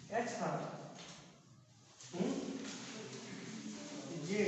H था ये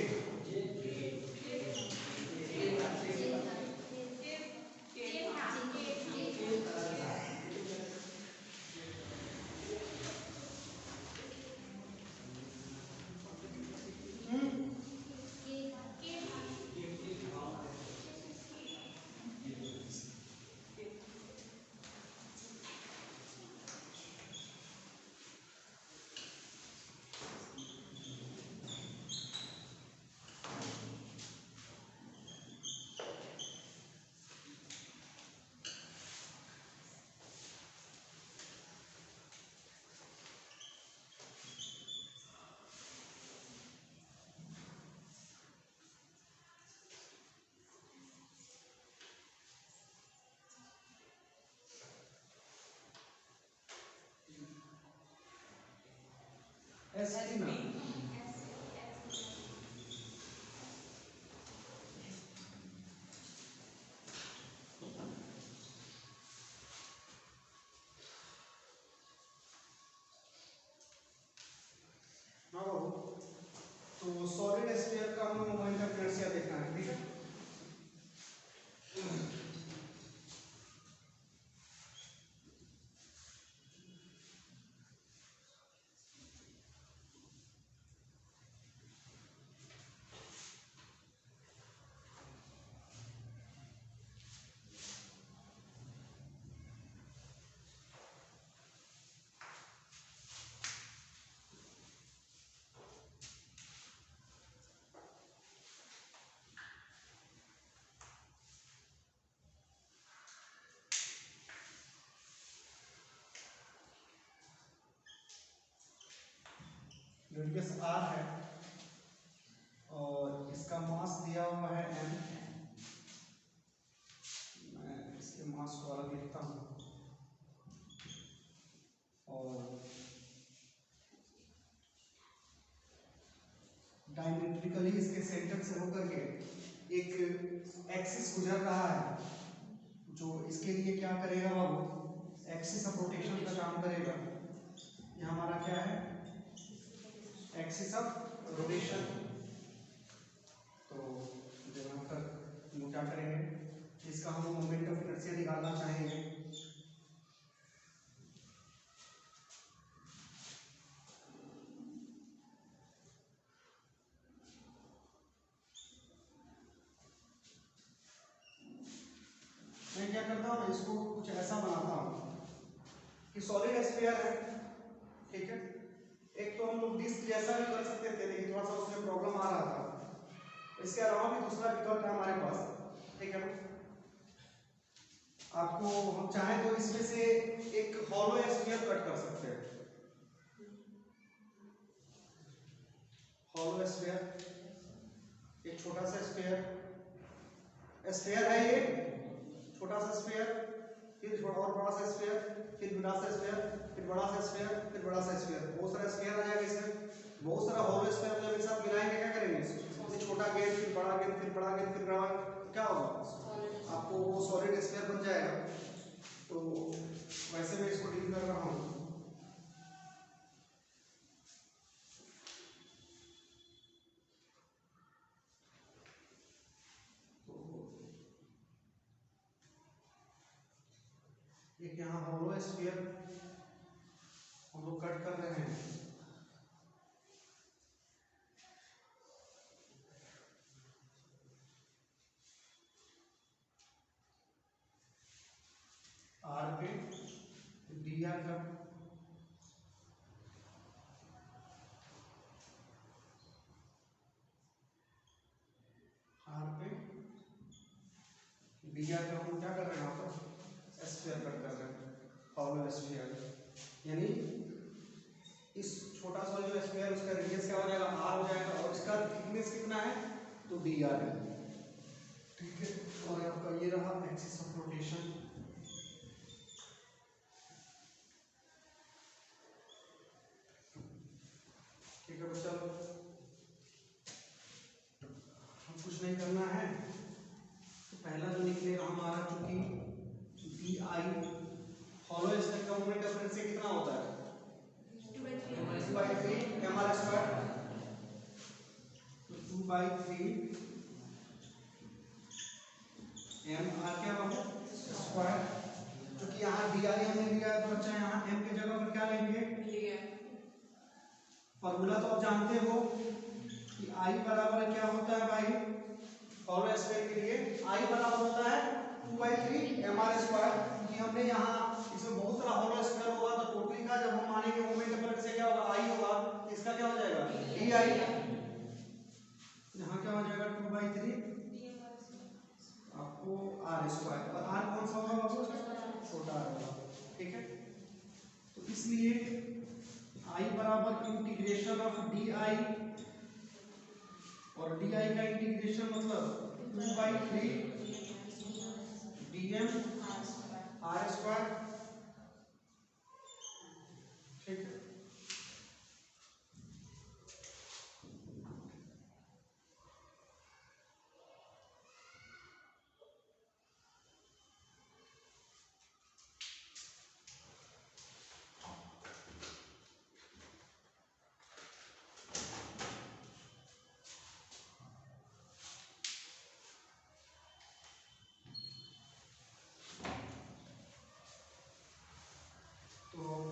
S T ना तो सॉलिड स्फीयर का हमें मोमेंट ऑफ इनर्शिया देखना है, ठीक है। रेडियस r है और इसका मास दिया हुआ है m। मैं इसके मास को अलग लिखता हूँ और डायमेट्रिकली इसके सेंटर से होकर के एक एक्सिस गुजर रहा है जो इसके लिए क्या करेगा, वो एक्सिस ऑफ रोटेशन का काम करेगा। ये हमारा क्या है, एक्सिस ऑफ रोटेशन। तो जब यहाँ पर हम क्या करेंगे, इसका हम मोमेंट ऑफ इनर्शिया निकालना चाहेंगे। मैं क्या करता हूँ, इसको कुछ ऐसा बनाता हूँ कि सॉलिड स्फीयर है, ठीक है। एक तो हम लोग डिस्क जैसा भी कर सकते थे, लेकिन थोड़ा सा उसमें प्रॉब्लम आ रहा था। इसके अलावा भी दूसरा विकल्प है हमारे पास, ठीक है। आपको हम चाहें तो इसमें से एक हॉलो स्फीयर कट कर सकते हैं। हॉलो स्फीयर, एक छोटा सा स्फीयर है, ये छोटा सा स्फीयर, फिर और बड़ा सा स्फीयर, फिर बड़ा सा स्फीयर, फिर बड़ा सा स्फीयर, फिर बड़ा सा स्फीयर, बहुत सारा स्फीयर आ जाएगा इसमें। बहुत सारा हॉलो स्फीयर जब एक साथ मिलाएंगे क्या करेंगे, इसमें छोटा गेंद, फिर बड़ा गेंद, फिर बड़ा गेंद, फिर बड़ा, क्या होगा, आपको वो सॉलिड स्फीयर बन जाएगा। तो वैसे मैं इसको डील कर रहा हूँ। एक यहाँ हॉलो स्फीयर हम लोग कट कर रहे हैं। आर पे डी आर का डी आर का हम क्या कर रहे हैं, यहाँ पर स्फीयर कट कर रहे हैं, हॉलो स्फीयर। यानी इस छोटा सा जो स्फीयर, उसका रेडियस क्या हो जाएगा, आर हो जाएगा, और इसका थिकनेस कितना है, तो डी आर है, ठीक है। और आपका ये रहा एक्सिस ऑफ रोटेशन। ठीक है बच्चा, हम कुछ नहीं करना है। तो पहला जो निकलेगा हमारा, चूंकि डी आई हॉलो स्फीयर का मोमेंट ऑफ इनर्शिया कितना होता है, 2/3 एम आर क्या होगा स्क्वायर, क्योंकि यहाँ डी आई हमने लिया है तो अच्छा यहाँ एम के जगह पर क्या लेंगे, फॉर्मूला तो आप जानते हो कि आई बराबर क्या होता है भाई, फॉर्मूला स्क्वायर के लिए आई बराबर होता है 2/3 एम आर स्क्वायर, क्योंकि हमने यहाँ इसमें बहुत सारा होल स्क्वायर होगा तो टोटली का जब हम मानेंगे मोमेंट नंबर से क्या होगा आई होगा, तो इसका क्या हो जाएगा डी आई, यहाँ क्या हो जाएगा 2/3 आपको आर स्क्वायर, और आर कौन सा होगा बाबू, छोटा आर होगा, ठीक है। तो इसलिए आई बराबर इंटीग्रेशन ऑफ डी आई, और डी आई का इंटीग्रेशन मतलब 2/3 dm आर स्क्वायर, ठीक है।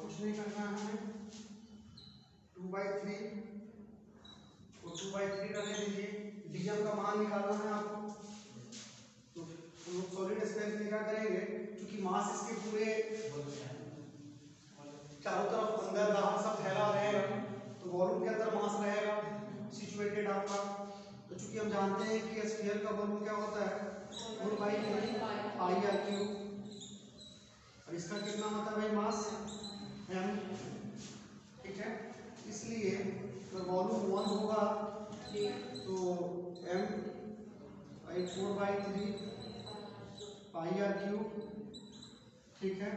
कुछ नहीं करना है हमें, 2/3 को 2/3 करने दीजिए, डीएम का मान निकालना है आपको, तो सॉलिड स्पेस में क्या करेंगे, क्योंकि मास इसके पूरे चारों तरफ अंदर बाहर सब फैला रहेगा तो वॉल्यूम के अंदर मास रहेगा सिचुएटेड आपका, तो चूंकि हम जानते हैं कि स्फीयर का वॉल्यूम क्या होता है 4π/r³, और इसका कितना होता है भाई मास m, ठीक है। इसलिए अगर वॉल्यूम 1 होगा तो m/4/3 πr³, ठीक है।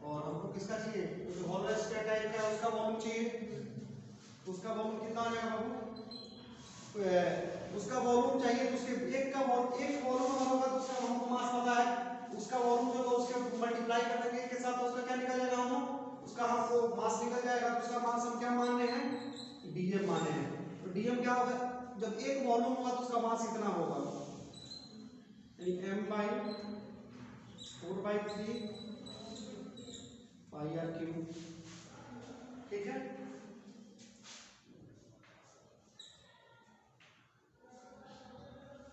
और हमको किसका चाहिए, जो होलो स्फीयर टाइप का उसका वॉल्यूम चाहिए, तो उसका वॉल्यूम कितना आ जाएगा बाबू, उसका वॉल्यूम चाहिए तो उसके एक वॉल्यूम अगर होगा तो उसका हमको मास पता है, उसका वॉल्यूम जो होगा उसके मल्टीप्लाई कर देंगे एक के साथ तो उसका क्या निकल जाएगा, हम उसका हमको मास निकल जाएगा, तो उसका मास हम क्या मान रहे हैं डीएम मान रहे हैं, तो डीएम क्या होगा, जब एक वॉल्यूम होगा तो उसका मास इतना होगा, यानी m/4/3 πr³, ठीक है।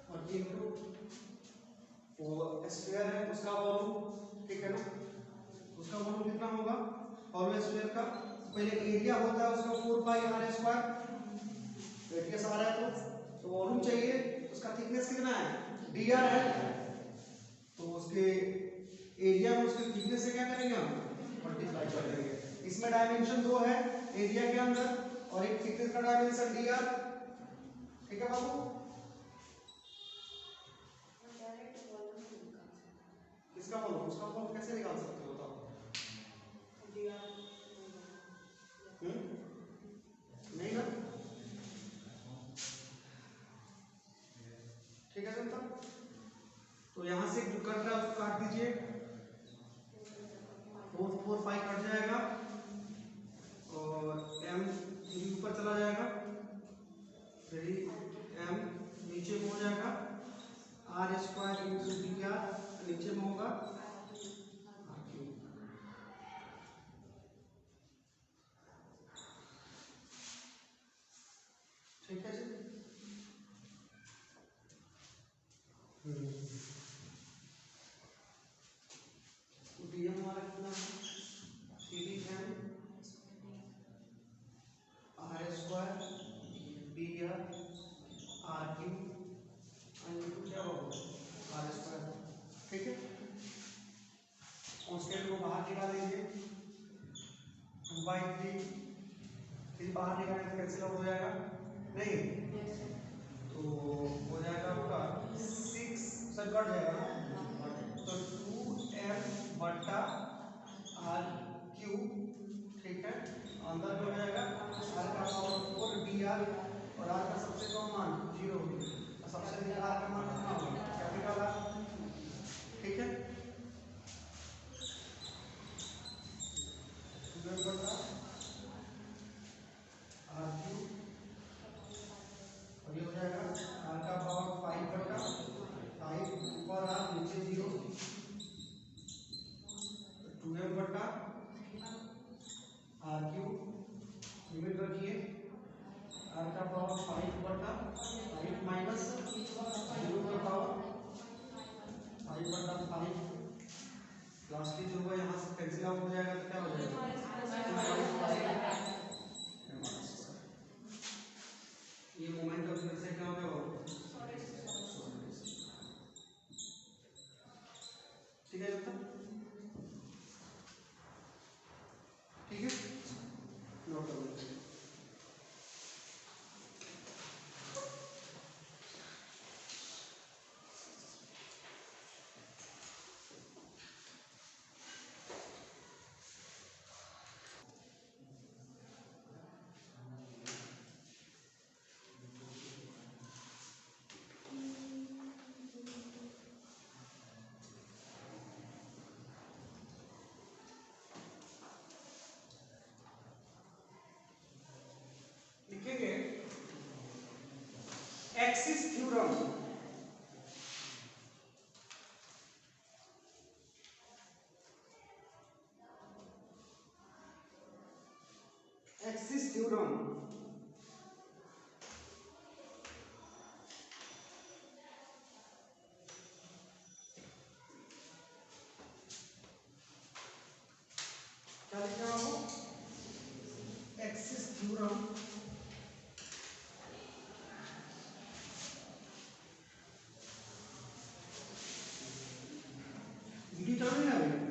और इनटू वो स्फीयर है उसका वॉल्यूम, ठीक है ना, उसका वॉल्यूम कितना होगा होलो स्फीयर का, पहले एरिया होता है उसका 4πr², रेडियस आ रहा है तो वॉल्यूम चाहिए, उसका थिकनेस कितना है dr है, तो उसके एरिया में उसके थिकनेस से क्या करेंगे हम मल्टीप्लाई कर देंगे, इसमें डायमेंशन 2 है एरिया के अंदर और एक थिकनेस का डायमेंशन dr, ठीक है बाबू। इसका वॉल्यूम उसका वॉल्यूम कैसे निकाल सकते हो बताओ, नहीं ना, ठीक है जनता, तो यहां से जो कट रहा है उसको काट दीजिए, 4/5 कट जाएगा और m ऊपर चला जाएगा, फिर m नीचे में हो जाएगा, r² × dr नीचे में होगा r³, ठीक है जी। डीएम हमारा कितना है 3m r² dr r³ क्या होगा r², ठीक है। कांस्टेंट को बाहर निकाल लीजिए, 2/3 फिर बाहर निकालने से कैंसिल आउट हो जाएगा, नहीं तो हो जाएगा आपका 6 सर कट जाएगा ना, तो 2m/r³, ठीक है, अंदर हो जाएगा r का पावर 4 dr, और r का सबसे कम मान 0 और सबसे बड़ा r का मान कितना होगा कैपिटल r, ठीक है। r³ और ये हो जाएगा r का पावर 5/5 माइनस 0 का पावर 5/5 लास्टली जो होगा यहाँ से कैंसिल आउट हो जाएगा तो क्या हो जाएगा ये मोमेंट ऑफ इनर्शिया क्या हो गया ठीक है ठीक है नोट कर लो लिखेंगे एक्सिस थ्योरम एक्सिस थ्योरम क्या लिखा है वो एक्सिस थ्योरम वीडियो चल रही है अभी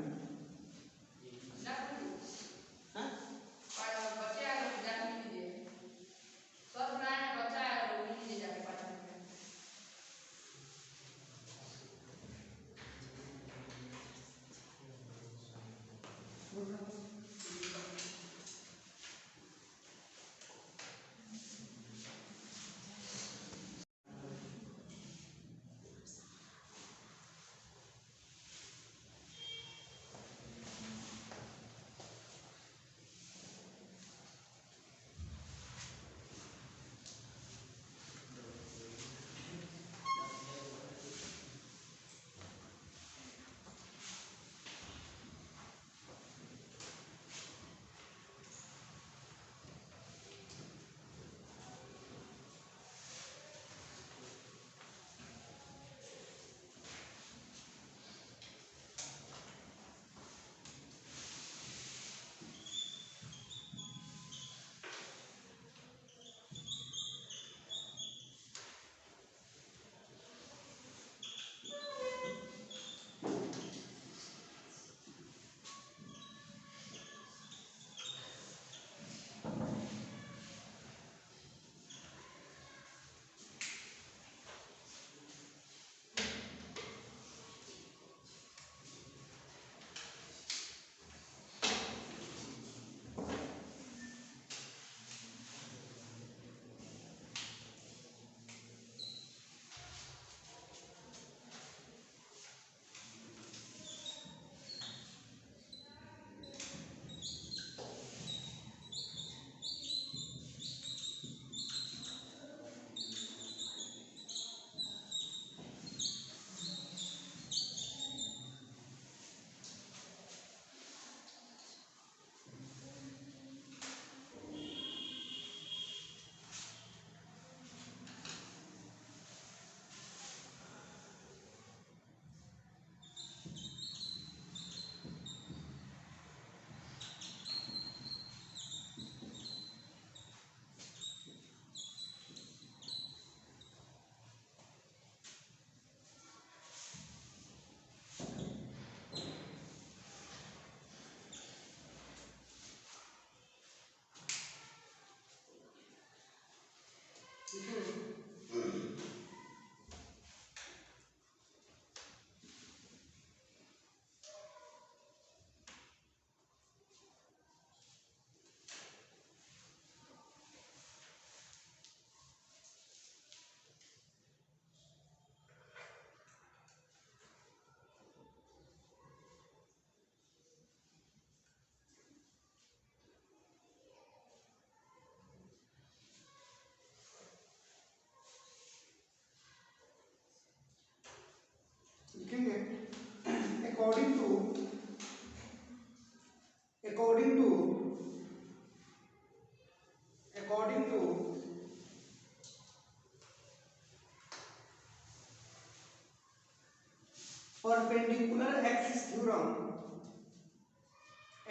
perpendicular axis theorem,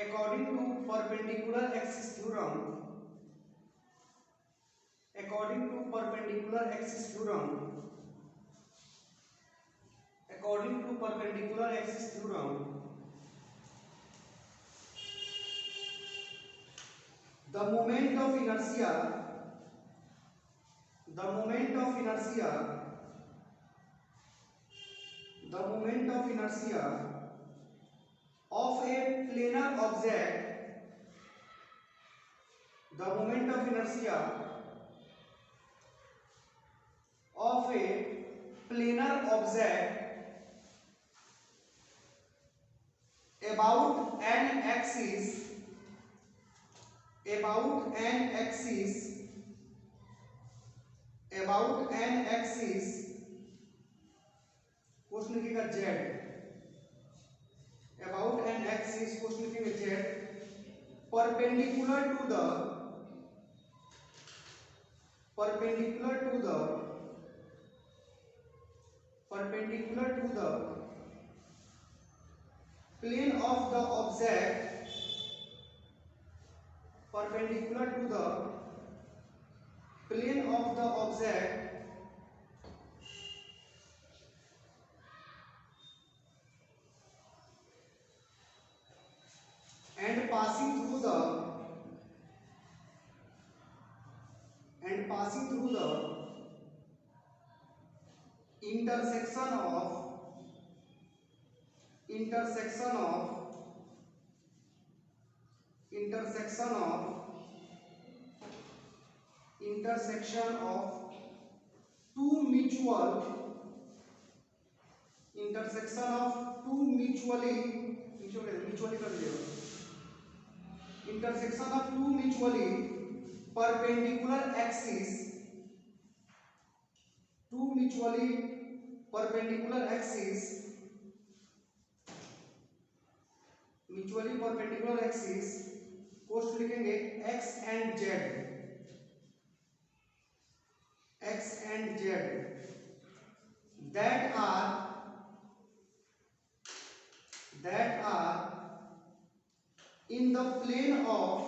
according to perpendicular axis theorem, according to perpendicular axis theorem, according to perpendicular axis theorem, the moment of inertia, the moment of inertia, the moment of inertia of a planar object, the moment of inertia of a planar object about an axis, about an axis, about an axis, question लिखेगा z, about an axis question लिखेंगे z, perpendicular to the, perpendicular to the, perpendicular to the plane of the object, perpendicular to the plane of the object and passing through the, and passing through the intersection of, intersection of, intersection of, intersection of two mutual, intersection of two mutually, mutually कर लीजिएगा, intersection of two mutually perpendicular axis, two mutually perpendicular axis, mutually perpendicular axis, कोष्ठ लिखेंगे x and z, x and z, that are in the plane of,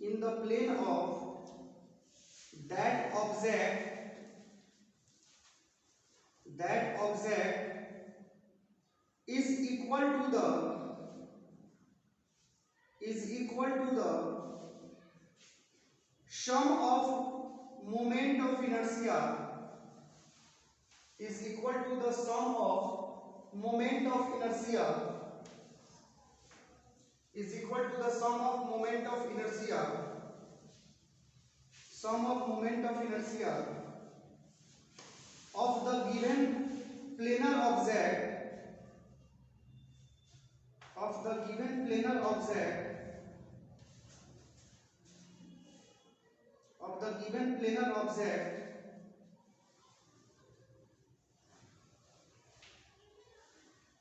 in the plane of that object, that object is equal to the, is equal to the sum of moment of inertia, is equal to the sum of moment of inertia, is equal to the sum of moment of inertia, sum of moment of inertia of the given planar object, of the given planar object, of the given planar object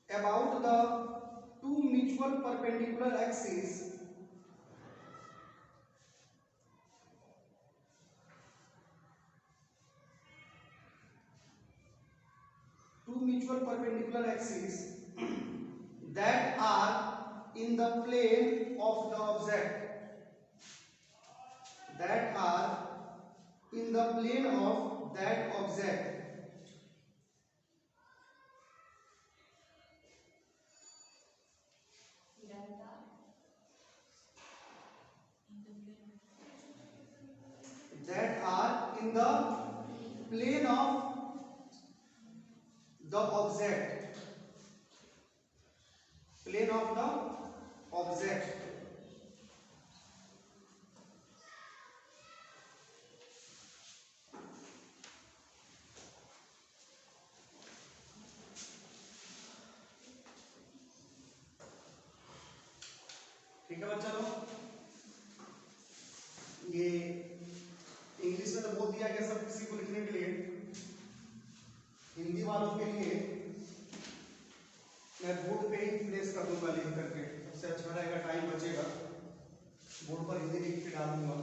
about the two mutual perpendicular axes, two mutual perpendicular axes that are in the plane of the object, that are in the plane of that object, that are in the plane of the object, plane of the object, ठीक है बच्चा लोग, ये English में तो बोल दिया गया सब किसी को लिखने के लिए, हिंदी वालों के लिए मैं बोर्ड पे ही प्लेस कर दूंगा लिख करके, सबसे अच्छा रहेगा, टाइम बचेगा, बोर्ड पर हिंदी लिख के डाल दूंगा।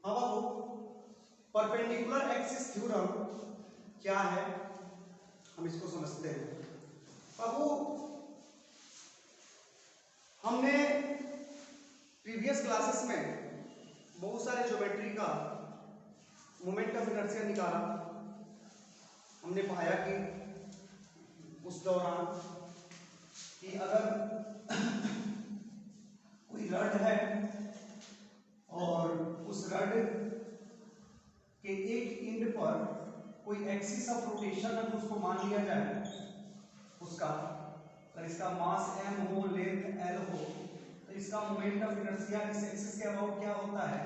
हाँ बाबू परपेंडिकुलर एक्सिस थ्योरम क्या है, हम इसको समझते हैं। अब वो हमने प्रीवियस क्लासेस में बहुत सारे ज्योमेट्री का मोमेंट ऑफ इनर्शिया निकाला। हमने पाया कि उस दौरान कि अगर कोई रड है और उस रड के एक एंड पर कोई एक्सिस ऑफ रोटेशन है तो उसको मान लिया जाए उसका, अगर इसका मास m हो, लेंथ l हो, तो इसका मोमेंट ऑफ इनर्शिया इस एक्सिस के अबाउट क्या होता है,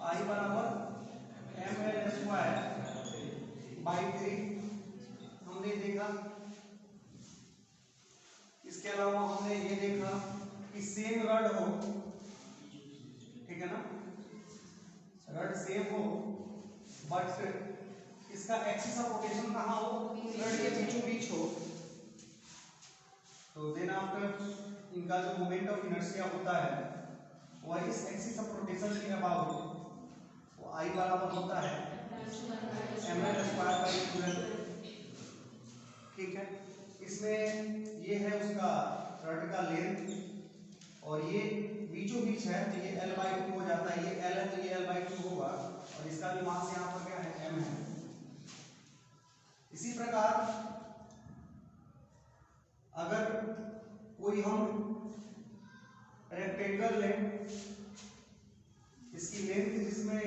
I बराबर ml स्क्वायर बाई 3 हमने देखा। इसके अलावा हमने ये देखा कि सेम रड हो, ठीक है ना, रड सेम हो बट इसका एक्सिस ऑफ रोटेशन कहाँ हो, रड के बीचों बीच हो, तो देन आफ्टर इनका जो मोमेंट ऑफ इनर्शिया होता है वह इस एक्सिस ऑफ रोटेशन के अबाउट वो I बराबर होता है ml स्क्वायर बाई 12, ठीक है। इसमें ये है उसका रड का लेंथ और ये बीचों बीच है तो ये l/2 हो जाता है, ये l है तो ये l/2 होगा और इसका भी मास यहाँ पर क्या है m है। इसी प्रकार अगर कोई हम रेक्टेंगल लें, इसकी लेंथ जिसमें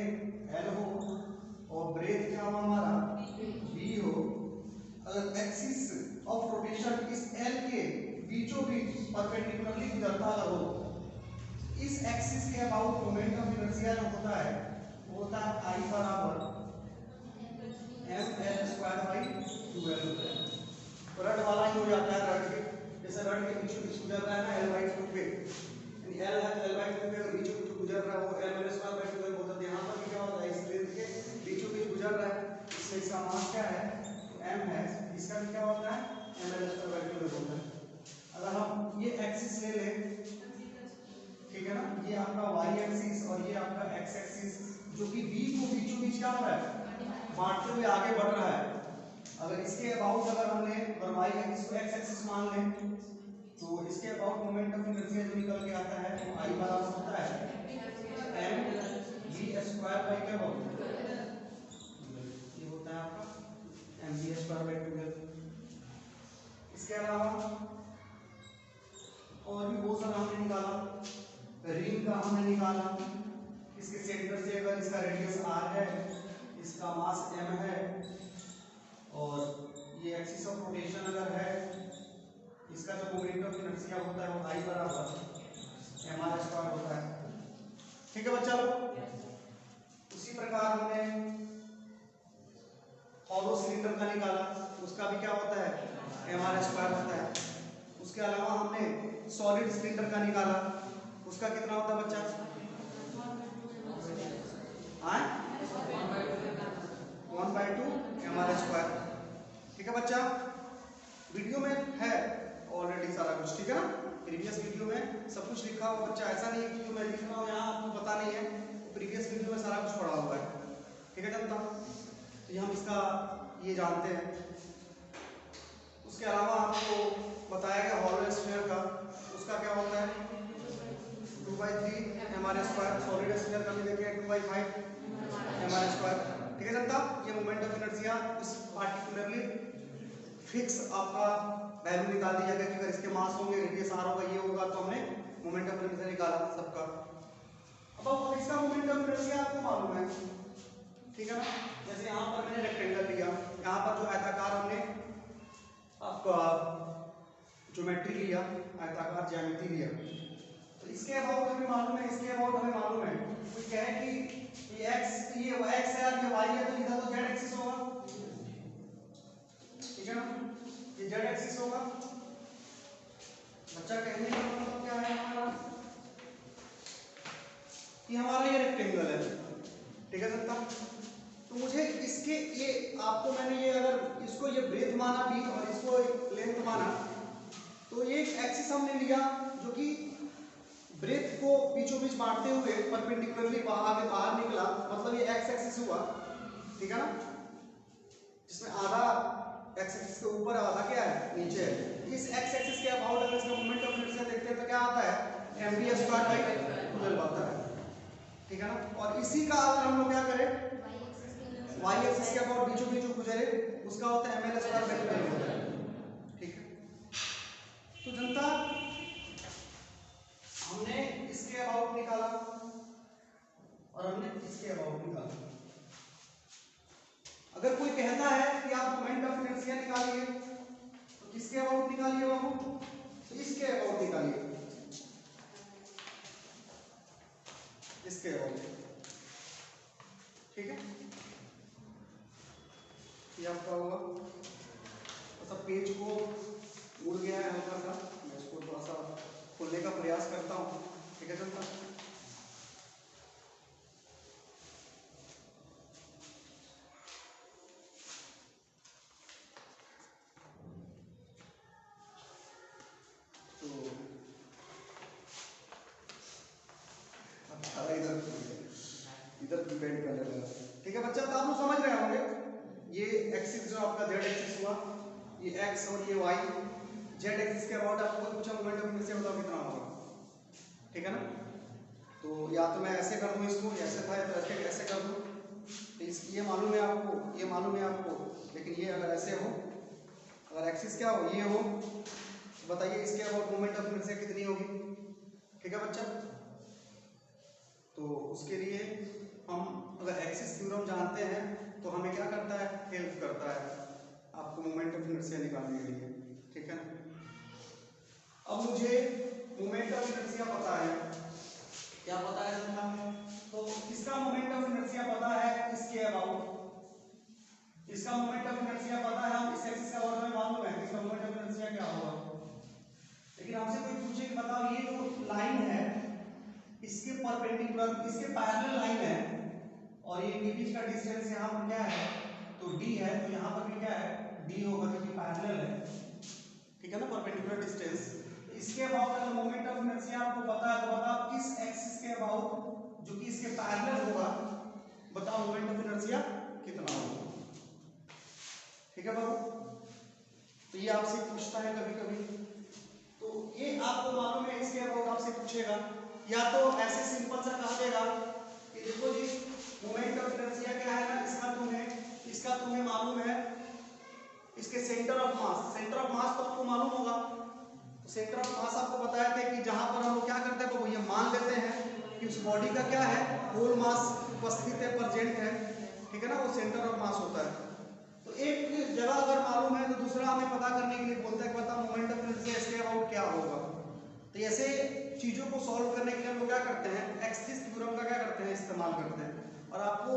l हो और ब्रेथ क्या हो हमारा b हो, अगर एक्सिस ऑफ रोटेशन इस l के बीचों बीच परपेंडिकुलरली गुजरता अगर हो, इस एक्सिस के अबाउट मोमेंट ऑफ इनर्शिया जो होता है वो होता है I बराबर ml स्क्वायर बाई 12। रड वाला ही हो जाता है, रड के जैसे रड के बीचों बीच गुजर रहा है ना l/2 पे, यानी l है तो l/2 पे अगर बीचों बीच गुजर रहा है वो ml स्क्वायर बाई 12 होता है। यहाँ पर क्या होता है, इस लेंथ के बीचों बीच गुजर रहा है, इसमें इसका मास क्या है m है, इसका भी क्या होता है ml स्क्वायर बाई 12 होता है। अगर हम ये एक्सिस ले लें, ठीक है ना, ये आपका y एक्सिस और ये आपका x एक्सिस जो कि b को बीचों बीच क्या हो रहा है बांटते हुए आगे बढ़ रहा है। अगर इसके अबाउट अगर हमने अगर y एक्सिस को x एक्सिस मान लें तो इसके अबाउट मोमेंट ऑफ इनर्शिया जो निकल के आता है वो I बराबर होता है mv स्क्वायर बाई क्या होता है, ये होता है आपका mv स्क्वायर बाई 12। इसके अलावा और भी बहुत सारा हमने निकाला, रिंग का हमने निकाला, इसके सेंटर से अगर इसका रेडियस r है, इसका मास m है और ये एक्सिस ऑफ रोटेशन अगर है, इसका जो मोमेंट ऑफ इनर्शिया होता है वो I बराबर mr स्क्वायर होता है, ठीक है बच्चा लोग। उसी प्रकार हमने हॉलो सिलेंडर का निकाला, उसका भी क्या होता है mr स्क्वायर होता है। उसके अलावा हमने सॉलिड सिलेंडर का निकाला, उसका कितना होता है बच्चा, 1/2 mr स्क्वायर, ठीक है बच्चा। वीडियो में है ऑलरेडी सारा कुछ, ठीक है ना, प्रीवियस वीडियो में सब कुछ लिखा हुआ बच्चा, ऐसा नहीं है कि जो मैं लिख रहा हूँ यहाँ आपको पता नहीं है, प्रीवियस वीडियो में सारा कुछ पढ़ा हुआ है, ठीक है जनता। तो ये हम इसका ये जानते हैं। उसके अलावा आपको बताया गया हॉलो स्फीयर का, उसका क्या होता है 2/3 mr स्क्वायर, सॉलिड स्फीयर का भी देखें 2/5 mr स्क्वायर, ठीक है जनता। ये मोमेंट ऑफ इनर्शिया इस पार्टिकुलरली फिक्स आपका वैल्यू निकाल दिया गया कि अगर इसके मास होंगे, रेडियस r होगा, ये होगा, तो हमने मोमेंट ऑफ इनर्शिया निकाला सबका। अब इसका मोमेंट ऑफ इनर्शिया आपको मालूम है, ठीक है ना। जैसे यहाँ पर मैंने रेक्टेंगल लिया, यहाँ पर जो आयताकार हमने आपका ज्योमेट्री लिया, आयताकार ज्यामिति लिया, तो इसके अबाउट हमें मालूम है, इसके अबाउट हमें मालूम है, कुछ कहे कि ये x है और ये y है, तो इधर तो z एक्सिस होगा, ठीक है ना, ये z एक्सिस होगा। बच्चा कहने का मतलब क्या है हमारा कि हमारा ये रेक्टेंगल है, ठीक है सकता। तो मुझे इसके ये आपको मैंने ये अगर इसको ये ब्रेथ माना भी और इसको लेंथ माना, तो ये एक्सिस हमने लिया जो कि ब्रेथ को बीचों बीच बांटते हुए परपेंडिकुलरली आगे बाहर निकला, मतलब ये x एक्सिस हुआ। ठीक है ना, जिसमें आधा एक्स एक्सिस के ऊपर आधा क्या है नीचे है। इस एक्स एक्सिस के अबाउट अगर इसका मोमेंट ऑफ इनर्शिया देखते हैं तो क्या आता है mv² आता है, ठीक है ना। और इसी का अगर हम लोग क्या करें y एक्सिस के अबाउट बीचों बीच गुजरे उसका होता है ml² होता है, ठीक है। तो जनता हमने इसके अबाउट निकाला और हमने इसके अबाउट निकाला। अगर कोई कहता है कि आप मोमेंट ऑफ इनर्शिया निकालिए तो किसके अबाउट निकालिए बाबू, तो इसके अबाउट निकालिए, इसके अबाउट, ठीक है। ये आपका होगा, सब पेज को उड़ गया है हल्का सा, मैं इसको थोड़ा सा खोलने का प्रयास करता हूँ, ठीक है जनता। इधर डिपेंड कर लेगा, ठीक है बच्चा। तो आप लोग समझ रहे होंगे ये एक्सिस जो आपका जेड एक्सिस हुआ, ये एक्स और ये वाई, जेड एक्सिस के अबाउट आपको पूछा मोमेंट ऑफ इनर्शिया बताओ कितना होगा, ठीक है ना। तो या तो मैं ऐसे कर दूं इसको, ऐसे था तो ऐसे कर दूं, तो ये मालूम है आपको, ये मालूम है आपको, लेकिन ये अगर ऐसे हो, अगर एक्सिस क्या हो ये हो, बताइए इसके अबाउट मोमेंट ऑफ इनर्शिया कितनी होगी, ठीक है बच्चा। तो उसके लिए हम अगर एक्सिस थ्योरम जानते हैं तो हमें क्या करता है, हेल्प करता है आपको मोमेंट ऑफ इनर्शिया निकालने के लिए, ठीक है। अब मुझे मोमेंट ऑफ इनर्शिया पता है, क्या पता है जनता, तो इसका मोमेंट ऑफ इनर्शिया पता है इसके अबाउट, इसका मोमेंट ऑफ इनर्शिया पता है, हम इस एक्सिस का अबाउट में मालूम है इसका मोमेंट ऑफ इनर्शिया क्या होगा। लेकिन हमसे कोई पूछे कि बताओ ये जो लाइन है इसके परपेंडिकुलर, इसके पैरेलल लाइन है और ये बीच का डिस्टेंस यहाँ पर क्या है तो d है, तो यहाँ पर भी क्या है d होगा क्योंकि पैरेलल है, ठीक है ना, परपेंडिकुलर डिस्टेंस। इसके अबाउट अगर मोमेंट ऑफ इनर्शिया आपको पता है तो बताओ किस एक्सिस के अबाउट जो कि इसके पैरेलल होगा, बताओ मोमेंट ऑफ इनर्शिया कितना होगा, ठीक है बाबू। तो ये आपसे पूछता है कभी कभी, तो ये आपको मालूम है इसके अबाउट आपसे पूछेगा, या तो ऐसे सिंपल सा कहा देगा कि देखो जी मोमेंट ऑफ इनर्शिया क्या है ना, इसका तुम्हें मालूम है इसके centre of mass, centre of mass तो आपको मालूम होगा, तो सेंटर ऑफ मास आपको बताया था कि जहां पर हम लोग क्या करते हैं तो ये मान लेते हैं कि उस बॉडी का क्या है होल मास उपस्थित है, प्रेजेंट है, ठीक है ना, वो सेंटर ऑफ मास होता है। तो एक जगह अगर मालूम है तो दूसरा हमें पता करने के लिए बोलता है कि बता मोमेंट ऑफ इनर्शिया इसके अबाउट क्या होगा। तो ऐसे चीजों को सॉल्व करने के लिए हम लोग क्या करते हैं एक्सिस थ्योरम का क्या करते हैं इस्तेमाल करते हैं। और आपको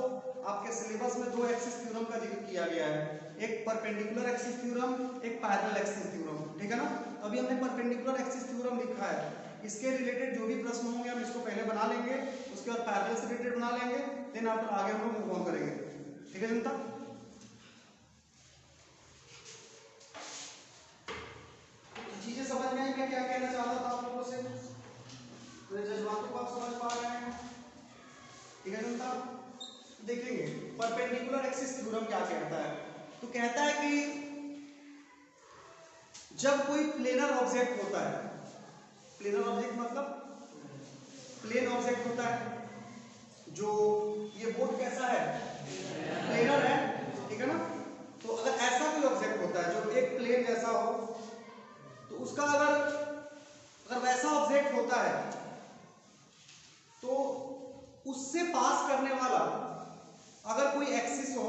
आपके सिलेबस में दो एक्सिस थ्योरम का जिक्र किया गया है, एक परपेंडिकुलर एक्सिस थ्योरम, एक पैरेलल एक्सिस थ्योरम, ठीक है ना। तो अभी हमने परपेंडिकुलर एक्सिस थ्योरम लिखा है, इसके रिलेटेड जो भी प्रश्न होंगे हम इसको पहले बना लेंगे, उसके बाद पैरेलल से रिलेटेड बना लेंगे, देन आफ्टर आगे हम लोग मूव ऑन करेंगे, ठीक है जनता। चीजें समझ में आई मैं क्या कहना चाहता था आप लोगों से, मेरे जज्बातों को आप समझ पा रहे हैं, ठीक है जनता। देखेंगे परपेंडिकुलर एक्सिस थ्योरम क्या कहता है, तो कहता है कि जब कोई प्लेनर ऑब्जेक्ट होता है, प्लेनर ऑब्जेक्ट मतलब प्लेन ऑब्जेक्ट होता है, जो ये बोर्ड कैसा है प्लेनर है, ठीक है ना। तो अगर ऐसा कोई ऑब्जेक्ट होता है जो एक प्लेन जैसा हो, तो उसका अगर वैसा ऑब्जेक्ट होता है तो उससे पास करने वाला अगर कोई एक्सिस हो,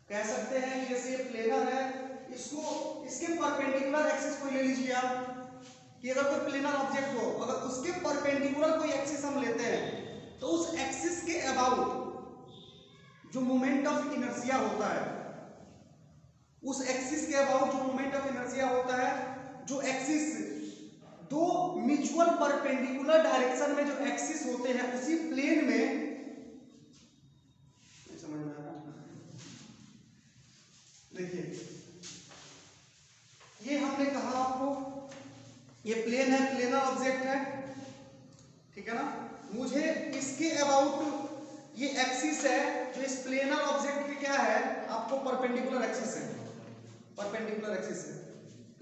कह सकते हैं कि जैसे ये प्लेनर है, इसको इसके परपेंडिकुलर एक्सिस कोई ले लीजिए आप, कि अगर कोई प्लेनर ऑब्जेक्ट हो अगर उसके परपेंडिकुलर कोई एक्सिस हम लेते हैं तो उस एक्सिस के अबाउट जो मोमेंट ऑफ इनर्शिया होता है, उस एक्सिस के अबाउट जो मोमेंट ऑफ इनर्शिया होता है, जो एक्सिस दो म्यूचुअल परपेंडिकुलर डायरेक्शन में जो एक्सिस होते हैं उसी प्लेन में, समझ में आ रहा है, देखिए ये हमने कहा आपको ये प्लेन है, प्लेनर ऑब्जेक्ट है, ठीक है ना। मुझे इसके अबाउट ये एक्सिस है जो इस प्लेनर ऑब्जेक्ट के क्या है आपको परपेंडिकुलर एक्सिस है, परपेंडिकुलर एक्सिस है।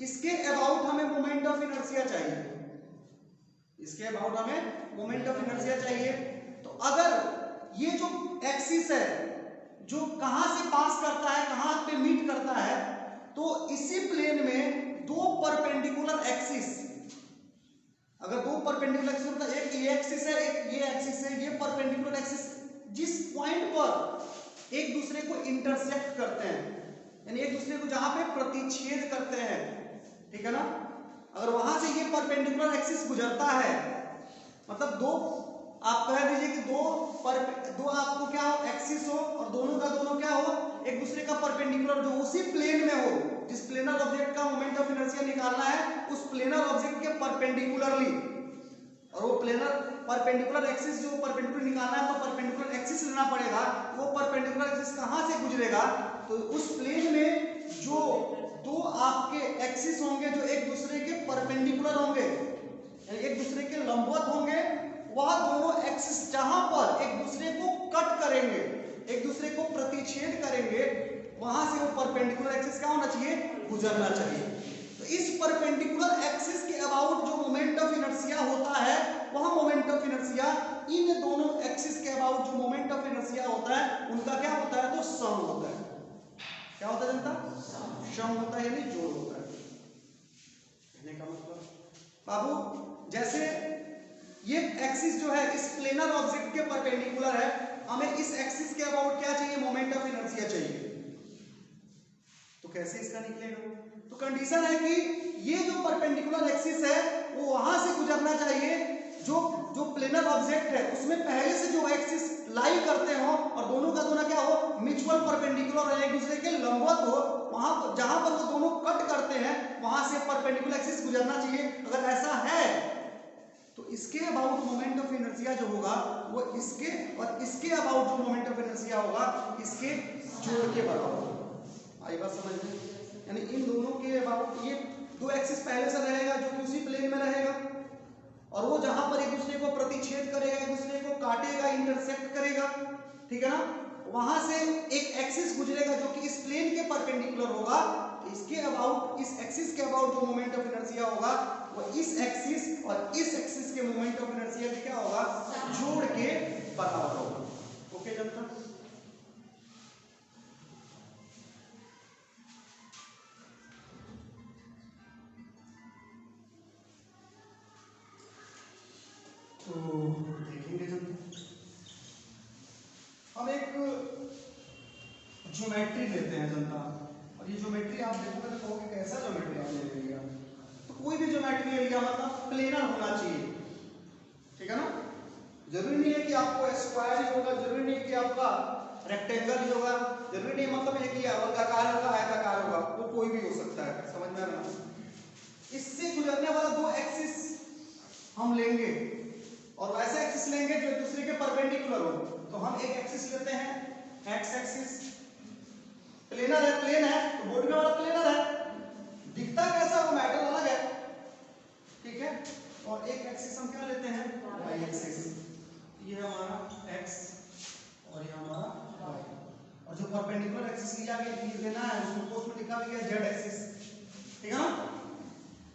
इसके अबाउट हमें मोमेंट ऑफ इनर्शिया चाहिए, इसके अबाउट हमें मोमेंट ऑफ इनर्शिया चाहिए। तो अगर ये जो एक्सिस है जो कहां से पास करता है, कहां पे मीट करता है, तो इसी प्लेन में दो परपेंडिकुलर एक्सिस, अगर दो परपेंडिकुलर एक्सिस मतलब एक ये एक्सिस है एक ये एक्सिस है, ये परपेंडिकुलर एक्सिस जिस पॉइंट पर एक दूसरे को इंटरसेक्ट करते हैं, यानी एक दूसरे को जहां पे प्रतिच्छेद करते हैं, ठीक है ना, अगर वहां से ये परपेंडिकुलर एक्सिस गुजरता है, मतलब दो आप कह दीजिए कि दो आपको क्या हो एक्सिस हो और दोनों का दोनों क्या हो एक दूसरे का परपेंडिकुलर, जो उसी प्लेन में हो, जिस प्लेनर ऑब्जेक्ट का मोमेंट ऑफ इनर्शिया निकालना है उस प्लेनर ऑब्जेक्ट के परपेंडिकुलरली, और वो प्लेनर परपेंडिकुलर एक्सिस जो परपेंडिकुलर निकालना है तो परपेंडिकुलर एक्सिस लेना पड़ेगा। वो परपेंडिकुलर एक्सिस कहां से गुजरेगा, तो उस प्लेन में जो दो आपके एक्सिस होंगे जो एक दूसरे के परपेंडिकुलर होंगे, यानी एक दूसरे के लंबवत होंगे, वह दोनों एक्सिस जहां पर एक दूसरे को कट करेंगे, एक दूसरे को प्रतिच्छेद करेंगे, वहां से वो परपेंडिकुलर एक्सिस क्या होना चाहिए, गुजरना चाहिए। तो इस परपेंडिकुलर एक्सिस के अबाउट जो मोमेंट ऑफ इनर्शिया होता है, वह मोमेंट ऑफ इनर्शिया इन दोनों एक्सिस के अबाउट जो मोमेंट ऑफ इनर्शिया होता है उनका क्या होता है, तो सम होता है। क्या होता है जनता, सम होता है, यानी जोड़ होता है। कहने का मतलब बाबू जैसे ये एक्सिस जो है इस प्लेनर ऑब्जेक्ट के परपेंडिकुलर है, हमें इस एक्सिस के अबाउट क्या चाहिए, मोमेंट ऑफ इनर्शिया चाहिए। तो कैसे इसका निकलेगा, तो कंडीशन है कि ये जो परपेंडिकुलर एक्सिस है वो वहां से गुजरना चाहिए जो प्लेनर ऑब्जेक्ट है उसमें पहले से जो एक्सिस लाई करते हो और दोनों का दोनों क्या हो म्यूचुअल परपेंडिकुलर है, एक दूसरे के लंबवत हो, वहां जहां पर वो दोनों कट करते हैं वहां से परपेंडिकुलर एक्सिस गुजरना चाहिए। अगर ऐसा है तो इसके अबाउट मोमेंट ऑफ इनर्शिया जो होगा वो इसके और इसके अबाउट जो मोमेंट ऑफ इनर्शिया होगा इसके जोड़ के बराबर होगा। आई बात समझ में, यानी इन दोनों के अबाउट ये दो एक्सिस पहले से रहेगा जो कि उसी प्लेन में रहेगा, और वो जहां पर एक दूसरे को प्रतिच्छेद करेगा, एक दूसरे को काटेगा, इंटरसेक्ट करेगा, ठीक है ना, वहां से एक एक्सिस गुजरेगा जो कि इस प्लेन के परपेंडिकुलर होगा। इसके अबाउट इस एक्सिस के अबाउट जो मोमेंट ऑफ इनर्शिया होगा वो इस एक्सिस और इस एक्सिस के मोमेंट ऑफ इनर्शिया के क्या होगा, जोड़ के बराबर होगा। ओके जनता, तो देखेंगे जनता हम एक ज्योमेट्री लेते हैं जनता, और ये ज्योमेट्री आप देखोगे तो कहोगे कैसा ज्योमेट्री आपने ले लिया, तो कोई भी ज्योमेट्री ले लिया मतलब प्लेनर होना चाहिए, ठीक है ना, जरूरी नहीं है कि आपको स्क्वायर ही होगा, जरूरी नहीं है कि आपका रेक्टेंगल ही होगा, जरूरी नहीं मतलब एक ही वर्गाकार होगा, आयताकार होगा, वो कोई भी हो सकता है, समझ में आ रहा है। इससे गुजरने वाला दो एक्सिस हम लेंगे और वैसे एक्सिस लेंगे जो एक दूसरे के परपेंडिकुलर हो, तो हम एक एक्सिस लेते हैं एक्स एक्सिस, प्लेनर है, प्लेन है तो बोर्ड में वाला प्लेनर है, दिखता कैसा वो मैटर अलग है, ठीक है, और एक एक्सिस हम क्या लेते हैं वाई एक्सिस, ये हमारा एक्स और ये हमारा वाई, और जो परपेंडिकुलर एक्सिस लिया गया लेना है उसको उसमें लिखा गया जेड एक्सिस, ठीक है ना,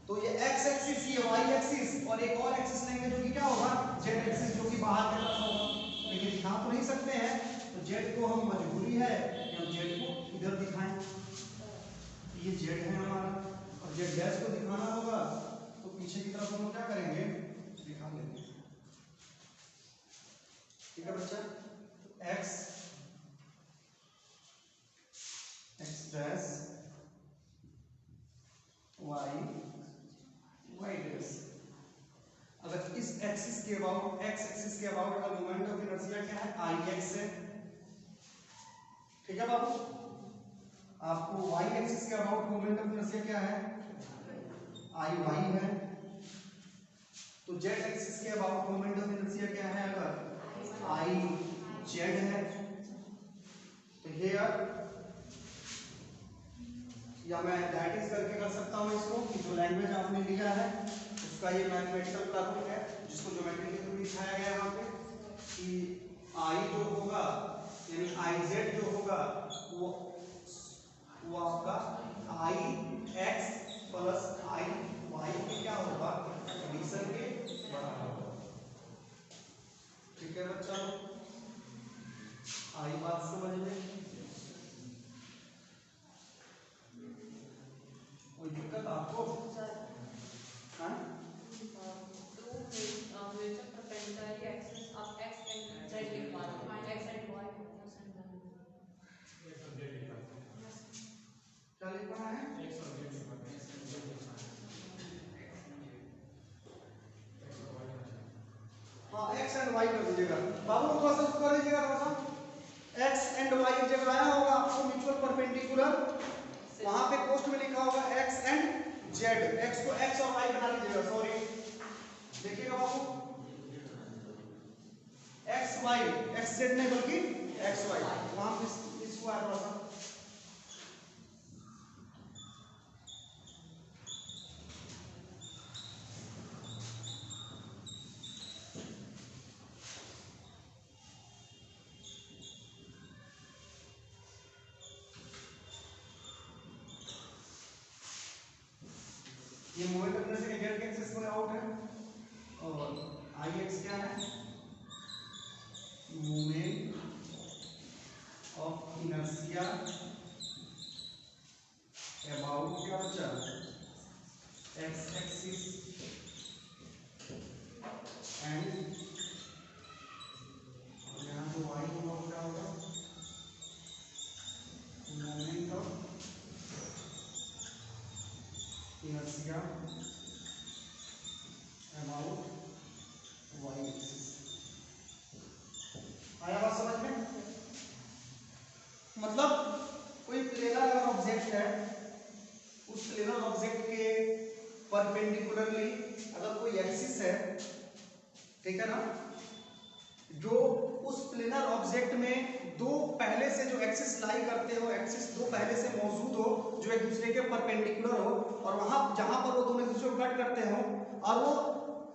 तो ये एक्स एक्सिस ये वाई एक्सिस और एक और एक्सिस लेंगे जो कि क्या होगा जेड एक्सिस, जो कि बाहर की तरफ होगा, लेकिन दिखा तो नहीं सकते हैं, तो जेड को हम मजबूरी है कि हम जेड को इधर दिखाएं, ये जेड है हमारा, और जेड डैश को दिखाना होगा तो पीछे की तरफ हम क्या करेंगे, दिखा लेंगे, ठीक है बच्चा, x x dash y y dash, अगर इस एक्सिस के अबाउट एक्स एक्सिस के अबाउट का मोमेंट ऑफ इनर्शिया क्या है आई एक्स है, ठीक है बाबू, आपको वाई एक्सिस के अबाउट मोमेंट ऑफ इनर्शिया क्या है आई वाई है, तो जेड एक्सिस के अबाउट मोमेंट ऑफ इनर्शिया क्या है अगर आई जेड है, तो हियर या मैं दैट इज करके कर सकता हूं इसको कि जो लैंग्वेज आपने लिया है उसका ये मैथमेटिकल प्रारूप है जिसको ज्योमेट्री के थ्रू दिखाया गया है वहां पे कि आई जो होगा यानी आई जेड जो होगा वो आपका आई एक्स प्लस आई वाई के क्या होगा, एडिशन के बराबर होगा। ठीक है बच्चा, आई बात समझ में? कोई दिक्कत आपको? हाँ? क्या लिखना है? हाँ एक्स एंड वाई कर दीजिएगा बाबू, थोड़ा सा कर दीजिएगा, थोड़ा सा एक्स एंड वाई जब आया होगा आपको म्यूचुअल परपेंडिकुलर, वहां पे पोस्ट में लिखा होगा एक्स एंड जेड, एक्स को एक्स और वाई बना लीजिएगा, सॉरी देखिएगा बाबू, एक्स वाई, एक्स जेड नहीं बल्कि एक्स वाई, वहां पे इसको आया थोड़ा सा। ये मोमेंट ऑफ इनर्शिया जेड के एक्सिस में आउट है, और आई एक्स क्या है, मोमेंट ऑफ इनर्शिया अबाउट क्या बचा, एक्स एक्सिस एंड यहाँ जो वाई होगा क्या होगा, moment of inertia about y axis. आया बात समझ में? मतलब कोई प्लेनर अगर ऑब्जेक्ट है, उस प्लेनर ऑब्जेक्ट के परपेंडिकुलरली अगर कोई एक्सिस है, ठीक है ना, जो उस प्लेनर ऑब्जेक्ट में दो पहले से जो एक्सिस लाई करते हो, एक्सिस दो पहले से मौजूद हो जो एक दूसरे के परपेंडिकुलर हो, और वहां जहां पर वो दोनों एक दूसरे को कट करते हो, और वो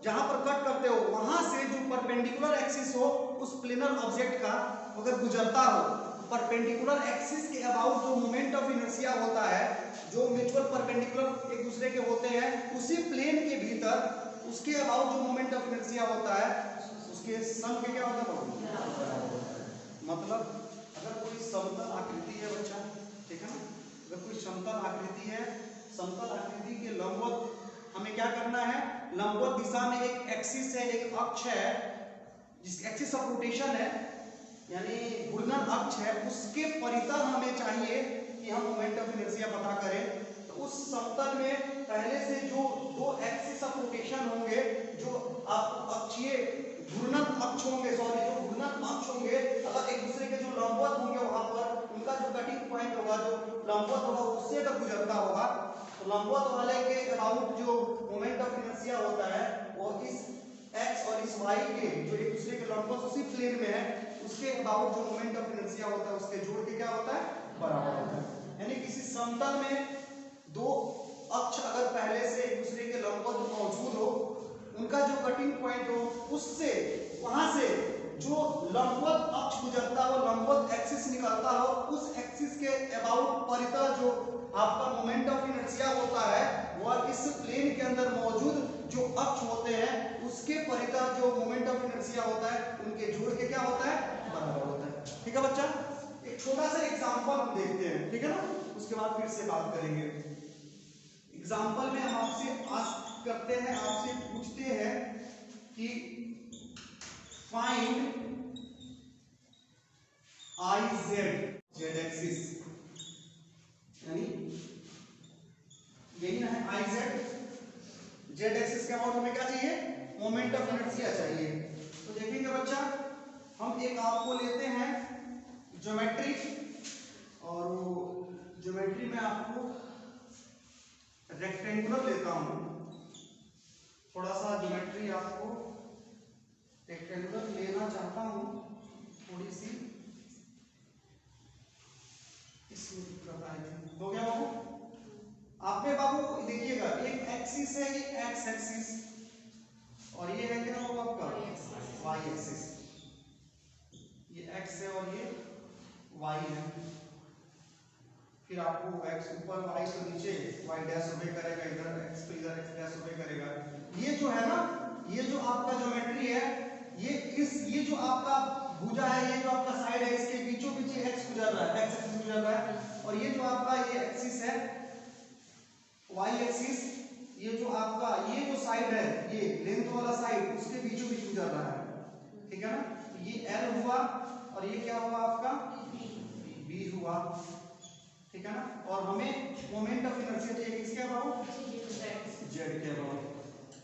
जहां पर कट करते हो वहां से जो परपेंडिकुलर एक्सिस हो उस प्लेनर ऑब्जेक्ट का अगर गुजरता हो, परपेंडिकुलर एक्सिस के अबाउट जो मोमेंट ऑफ इनर्शिया होता है, जो म्यूचुअल परपेंडिकुलर एक दूसरे के होते हैं, उसी प्लेन के भीतर उसके अबाउट जो मोमेंट ऑफ इनर्शिया होता है उसके सम के क्या होता है, मतलब अगर कोई समतल आकृति है बच्चा, ठीक है ना, अगर कोई समतल आकृति है, समतल आकृति के लंबवत हमें क्या करना है, लंबवत दिशा में एक एक्सिस है, एक अक्ष है, जिस एक्सिस ऑफ रोटेशन है यानी घूर्णन अक्ष है, उसके परितः हमें चाहिए कि हम मोमेंट ऑफ इनर्शिया पता करें। तो उस समतल में पहले से जो दो एक्सिस ऑफ रोटेशन होंगे, जो आपको अक्षीय घूर्णन अक्ष होंगे, सॉरी जो घूर्णन अक्ष होंगे, अगर एक दूसरे के जो लंबवत होंगे वहां पर उनका जो कटिंग पॉइंट होगा, जो लंबवत होगा उससे अगर गुजरता होगा, तो लंबवत वाले के अबाउट जो मोमेंट ऑफ इनर्शिया होता है वो इस एक्स और इस वाई के जो एक दूसरे के लंबवत उसी प्लेन में है, उसके अबाउट जो मोमेंट ऑफ इनर्शिया होता है उसके जोड़ के क्या होता है, बराबर होता है। यानी किसी समतल में दो अक्ष अगर पहले से एक दूसरे के लंबवत मौजूद हो, उनका जो कटिंग पॉइंट हो उससे वहां से जो लंबवत अक्ष गुजरता हो, लंबवत एक्सिस निकलता हो, उस एक्सिस के अबाउट परितः जो आपका मोमेंट ऑफ इनर्शिया होता है वह इस प्लेन के अंदर मौजूद जो अक्ष होते हैं उसके परितः जो मोमेंट ऑफ इनर्शिया होता है उनके जोड़ के क्या होता है, बराबर होता है। ठीक है बच्चा, एक छोटा सा एग्जांपल हम देखते हैं, ठीक है ना, उसके बाद फिर से बात करेंगे। एग्जांपल में हम आपसे आस्क करते हैं, आपसे पूछते हैं कि find I Z, Z axis यानी यही ना है आई जेड, जेड एक्सिस के अबाउट हमें क्या चाहिए, मोमेंट ऑफ इनर्शिया चाहिए। तो देखेंगे बच्चा, हम एक आपको लेते हैं ज्योमेट्री, और ज्योमेट्री में आपको रेक्टेंगुलर लेता हूं, थोड़ा सा ज्योमेट्री आपको रेक्टेंगुलर लेना चाहता हूं, थोड़ी सी इसमें दिक्कत आई थी। हो गया बाबू? आपने बाबू देखिएगा एक एक्सिस है, ये एक्स एक्सिस, और ये है क्या बाबू आपका वाई एक्सिस। y है, फिर आपको x ऊपर y से नीचे y डैश ओबे करेगा, इधर x पे इधर x डैश ओबे करेगा। ये जो है ना, ये जो आपका ज्योमेट्री है, ये जो आपका भुजा है, ये जो आपका साइड है, इसके बीचों बीच x गुजर रहा है, x एक्सिस गुजर रहा है, और ये जो आपका ये एक्सिस है y एक्सिस, ये जो आपका ये जो साइड है, ये लेंथ वाला साइड, उसके बीचों बीच गुजर रहा है, ठीक है ना। ये L हुआ और ये क्या हुआ आपका B हुआ, ठीक है ना। और हमें मोमेंट ऑफ इनर्शिया चाहिए किसके अबाउट, z के अबाउट,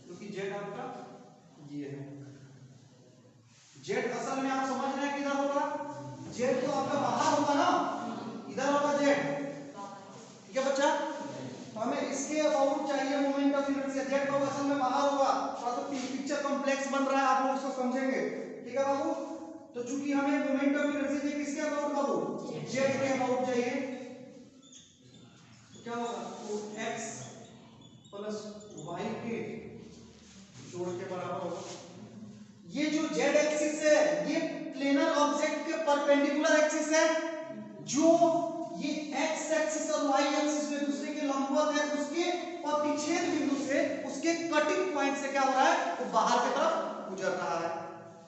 क्योंकि z आपका ये है। z असल में आप समझ रहे हैं किधर होगा, z तो आपका बाहर होगा ना, इधर होगा z, ठीक है बच्चा। तो हमें इसके अबाउट चाहिए मोमेंट ऑफ इनर्शिया, z तो असल में बाहर होगा, थोड़ा सा पिक्चर कॉम्प्लेक्स बन रहा है, आप लोग इसको समझेंगे, ठीक है बाबू। तो चूंकि हमें मोमेंट ऑफ इनर्शिया चाहिए किसके अबाउट बाबू, z के अबाउट चाहिए, क्या होगा, तो x प्लस y के जोड़ के बराबर होगा। ये जो z एक्सिस है, ये प्लेनर ऑब्जेक्ट के परपेंडिकुलर एक्सिस है, जो ये x एक्सिस और y एक्सिस में दूसरे के लंबवत है, उसके प्रतिच्छेद बिंदु से, उसके कटिंग पॉइंट से क्या हो रहा है, वो बाहर की तरफ गुजर रहा है।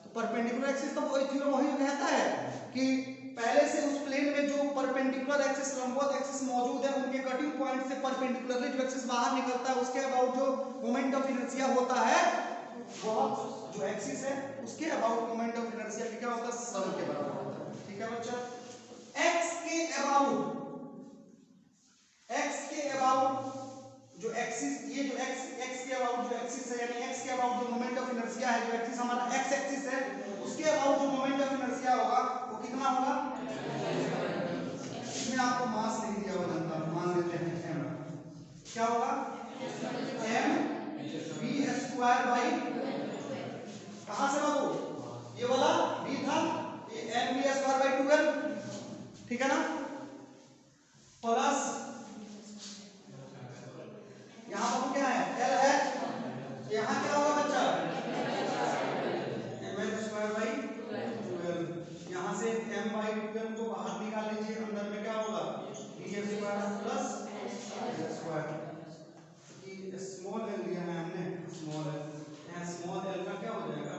तो परपेंडिकुलर एक्सिस तो वही थ्योरम वही कहता है कि पहले से उस प्लेन में जो परपेंडिकुलर एक्सिस लंबवत एक्सिस मौजूद है, उनके कटिंग पॉइंट से परपेंडिकुलरली जो एक्सिस बाहर निकलता है, उसके अबाउट जो मोमेंट ऑफ इनर्शिया होता है, वो जो एक्सिस है उसके अबाउट मोमेंट ऑफ इनर्शिया क्या होता है, सम के बराबर होता है, ठीक है बच्चा। x के अबाउट जो एक्सिस, ये जो x के अबाउट जो एक्सिस है, यानी x के अबाउट जो मोमेंट ऑफ इनर्शिया है, जो एक्सिस हमारा x एक्सिस है, उसके अबाउट जो मोमेंट ऑफ इनर्शिया होगा वो कितना होगा, इसमें आपको मास नहीं दिया हुआ जनता, मान लेते हैं m, क्या होगा m v स्क्वायर बाई, कहां से बाबू, ये वाला v था, ये m v स्क्वायर बाई 12, ठीक है ना, प्लस यहाँ पर क्या है, L है, यहाँ क्या होगा बच्चा, m स्क्वायर बाई 12, यहाँ से m बाई 12 को बाहर निकाल लीजिए, अंदर में क्या होगा v square plus h square, कि स्मॉल l लिया है हमने, स्मॉल l, यहाँ स्मॉल l का क्या हो जाएगा,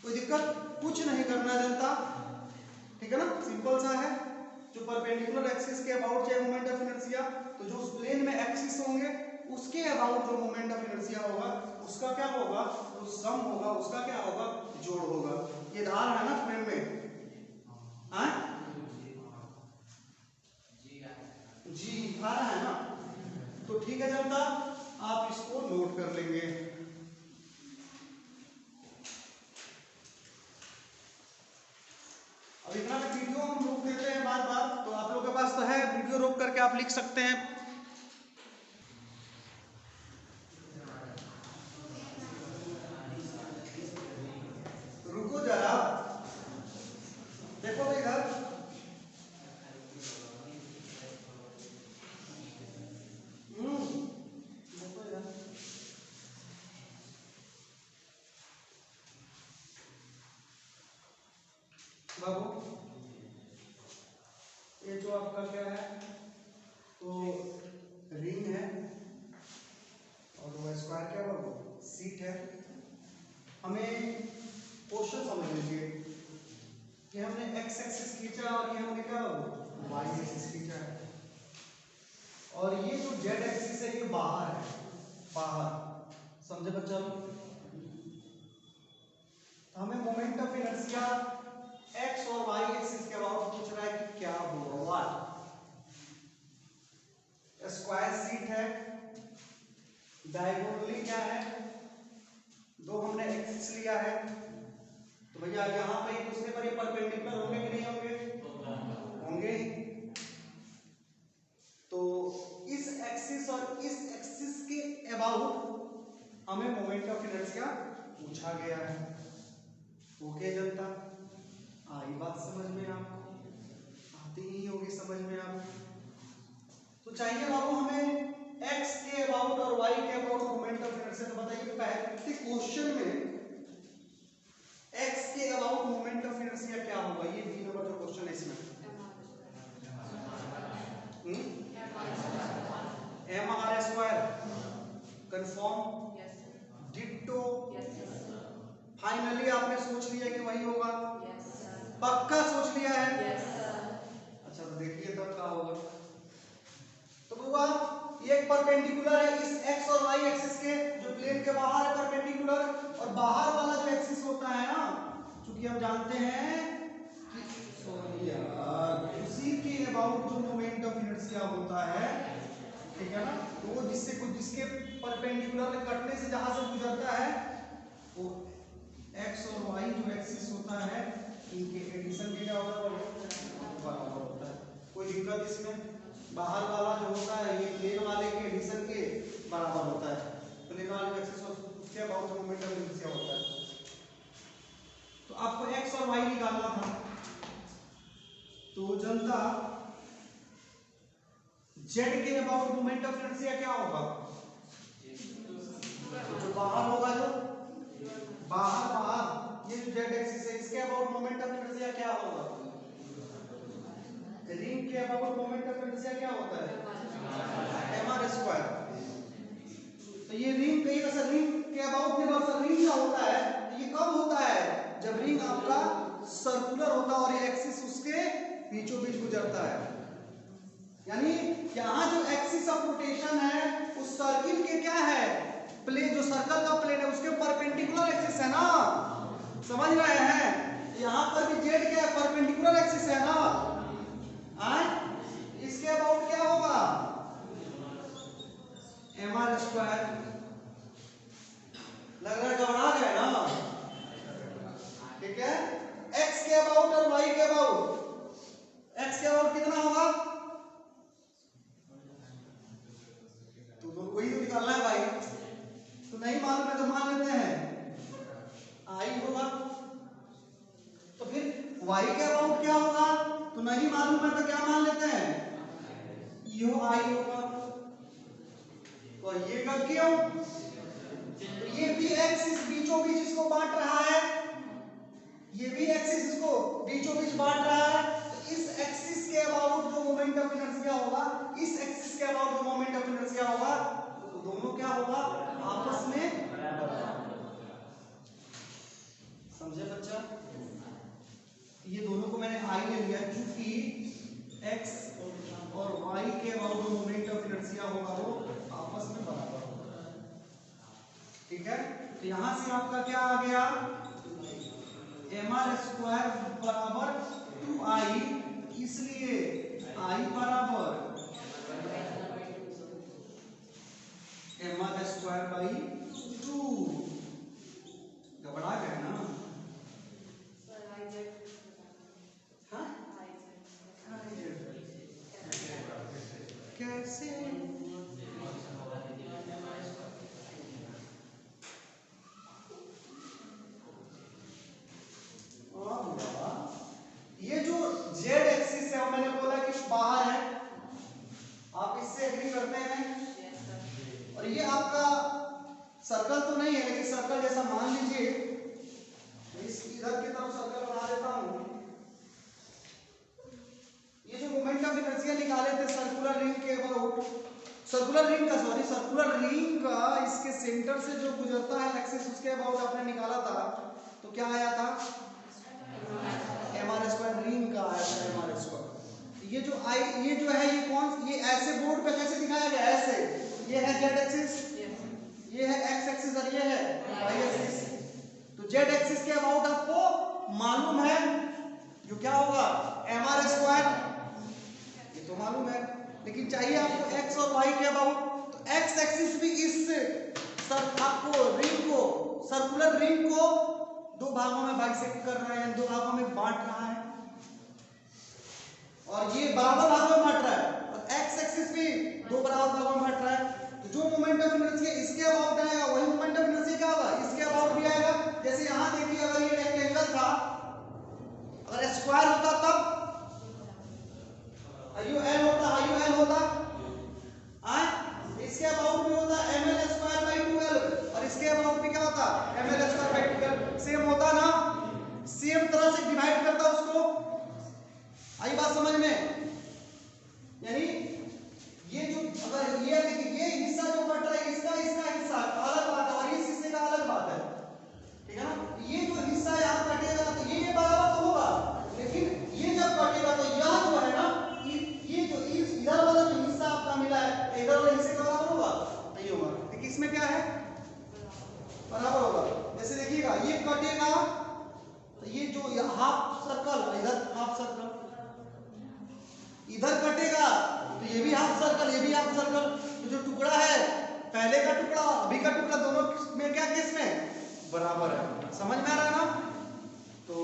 कोई दिक्कत कुछ नहीं करना जनता, ठीक है ना, सिंपल सा है। जो परपेंडिकुलर एक्सिस के अबाउट चाहिए मोमेंट ऑफ इनर्शिया, तो जो उस प्लेन में एक्सिस होंगे उसके अबाउट जो मोमेंट ऑफ इनर्शिया होगा उसका क्या होगा, तो सम होगा, उसका क्या होगा, जोड़ होगा। ये धार है ना प्लेन में, हाँ जी आ रहा है ना, तो ठीक है जनता, आप इसको नोट कर लेंगे। अब इतना भी वीडियो हम रोक देते हैं बार बार, तो आप लोगों के पास तो है, वीडियो रोक करके आप लिख सकते हैं। रुको जरा, देखो इधर, बाबू ये जो आपका क्या है, तो रिंग है, और वो स्क्वायर क्या बाबू, सीट है। हमें क्वेश्चन समझ लीजिए कि हमने x एक्सिस खींचा और ये हमने क्या बाबू y एक्सिस खींचा है, और ये जो z एक्सिस है ये बाहर है, बाहर, समझे बच्चा लोग। तो हमें मोमेंट ऑफ इनर्शिया x और y एक्सिस के अबाउट पूछ रहा है कि क्या होगा, व्हाट, स्क्वायर सीट है, डायगोनली क्या है, दो हमने एक्सिस लिया है, तो भैया यहाँ पे एक दूसरे पर ये परपेंडिकुलर होंगे कि नहीं होंगे, होंगे। तो इस एक्सिस और इस एक्सिस के अबाउट हमें मोमेंट ऑफ इनर्शिया पूछा गया है। ओके जनता, आई बात समझ में आपको, आती ही होगी समझ में आपको। तो चाहिए बाबू हमें x के अबाउट और y के अबाउट मोमेंट ऑफ इनर्शिया। तो बताइए पहले क्वेश्चन में x के about moment of inertia inertia क्या होगा? ये बी नंबर जो क्वेश्चन है इसमें mr square confirm ditto. Finally आपने सोच लिया कि वही होगा? पक्का सोच लिया है? अच्छा तो देखिए तब क्या होगा। तो बुआ ये एक परपेंडिकुलर है इस x और y एक्सिस के, जो प्लेन के बाहर है परपेंडिकुलर, और बाहर वाला जो एक्सिस होता है ना, क्योंकि हम जानते हैं कि सॉरी यार, उसी के अबाउट जो मोमेंट ऑफ इनर्शिया होता है, ठीक है ना, तो वो जिसके परपेंडिकुलर कटने से जहां से गुजरता है वो x और y जो एक्सिस होता है इनके एडिशन के क्या बराबर होता है। कोई दिक्कत इसमें? बाहर वाला जो होता है ये प्लेन वाले के एडिशन के बराबर होता है, प्लेन वाले एक्सिस उसके अबाउट मोमेंट ऑफ इनर्शिया होता है। तो आपको x और y निकालना था, तो जनता z के अबाउट मोमेंट ऑफ इनर्शिया क्या होगा? जो बाहर होगा, जो बाहर ये जो z एक्सिस है इसके अबाउट मोमेंट ऑफ इनर्शिया क्या होगा? रिंग के अबाउट मोमेंट ऑफ इनर्शिया क्या होता है? mr square. तो ये रिंग कहीं ऐसा रिंग के अबाउट में बस रिंग का होता है, तो ये कब होता है? जब रिंग आपका सर्कुलर होता है और ये एक्सिस उसके बीचों बीच गुजरता है। यानी यहाँ जो एक्सिस ऑफ रोटेशन है उस सर्किल के क्या है? प्लेन, जो सर्कल का प्लेन है उसके परपेंडिकुलर एक्सिस है ना, समझ रहे हैं? यहाँ पर भी जेड क्या है? परपेंडिकुलर एक्सिस है ना। इसके अबाउट क्या होगा? mr square. लग रहा है घबरा गए ना? ठीक है, x के अबाउट और y के अबाउट, x के अबाउट कितना होगा? तो वही तो निकालना है भाई। तो नहीं मालूम है तो मान लेते हैं i होगा। तो फिर y के अबाउट क्या होगा? तो नहीं मालूम है तो क्या मान लेते हैं? यो i होगा। और ये का क्यों? तो ये भी एक्सिस बीचों बीच इसको बांट रहा है, ये भी एक्सिस इसको बीचों बीच बांट रहा है। तो इस एक्सिस के अबाउट जो मोमेंट ऑफ इनर्शिया होगा, इस एक्सिस के अबाउट जो मोमेंट ऑफ इनर्शिया होगा, तो दोनों क्या होगा? आपस में। समझे बच्चा? ये दोनों को मैंने i ले लिया क्योंकि x और y के अबाउट जो मोमेंट ऑफ इनर्शिया होगा वो आपस में बराबर होगा। ठीक है, तो यहां से आपका क्या आ गया? mr स्क्वायर बराबर 2i, इसलिए i बराबर mr स्क्वायर बाई 2। घबरा गए ना? कैसे? ये जो z एक्सिस है वो मैंने बोला कि बाहर है, आप इससे एग्री करते हैं? और ये आपका सर्कल तो नहीं है, लेकिन सर्कल जैसा मान लीजिए, इस इधर की तरफ सर्कल बना देता हूं। ये जो मोमेंट ऑफ इनर्शिया निकाले थे सर्कुलर रिंग के अबाउट, सर्कुलर रिंग का इसके सेंटर से जो गुजरता है एक्सिस उसके अबाउट आपने निकाला था, तो क्या आया था? mr square. रिंग का आया था mr स्क्वायर। ये जो है ये कौन, ये ऐसे बोर्ड पे कैसे दिखाया गया? ऐसे, ये है z एक्सिस, ये है x एक्सिस और ये है y एक्सिस। तो z एक्सिस के अबाउट आपको मालूम है जो क्या होगा? mr स्क्वायर, ये तो मालूम है, लेकिन चाहिए आपको x और y के अबाउट। तो x एक्सिस भी इस आपको रिंग को, सर्कुलर रिंग को दो भागों में बाइसेक्ट कर रहा है, दो भागों में बांट रहा है, और ये बराबर भागों में बांट रहा है, और x एक्सिस भी दो बराबर भागों में बांट रहा है। तो जो मोमेंट ऑफ इनर्शिया इसके अबाउट आएगा वही मोमेंट ऑफ इनर्शिया क्या होगा? इसके अबाउट भी आएगा। जैसे यहां देखिए, अगर ये रेक्टेंगल था, अगर स्क्वायर होता तब IUL होता, इसके अबाउट भी होता ml स्क्वायर बाई 12, और इसके अबाउट भी क्या होता? ml square by 12। सेम होता ना, सेम तरह से डिवाइड करता समझ में? यानी ये जो अगर ये देखिए ये हिस्सा जो कट रहा है इसका हिस्सा अलग बात है और इस हिस्से का अलग बात है, ठीक है ना? ये जो हिस्सा यहाँ कटेगा तो ये बराबर तो होगा, लेकिन ये जब कटेगा तो यह जो है ना ये जो इधर वाला जो हिस्सा आपका मिला है इधर वाले हिस्से का बराबर होगा नहीं होगा। देखिए इसमें क्या है बराबर होगा। जैसे देखिएगा ये कटेगा तो ये जो हाफ सर्कल इधर हाफ सर्कल, इधर कटेगा तो ये भी हाफ सर्कल ये भी हाफ सर्कल। तो जो टुकड़ा है पहले का टुकड़ा अभी का टुकड़ा दोनों में क्या केस में बराबर है। समझ में आ रहा है ना? तो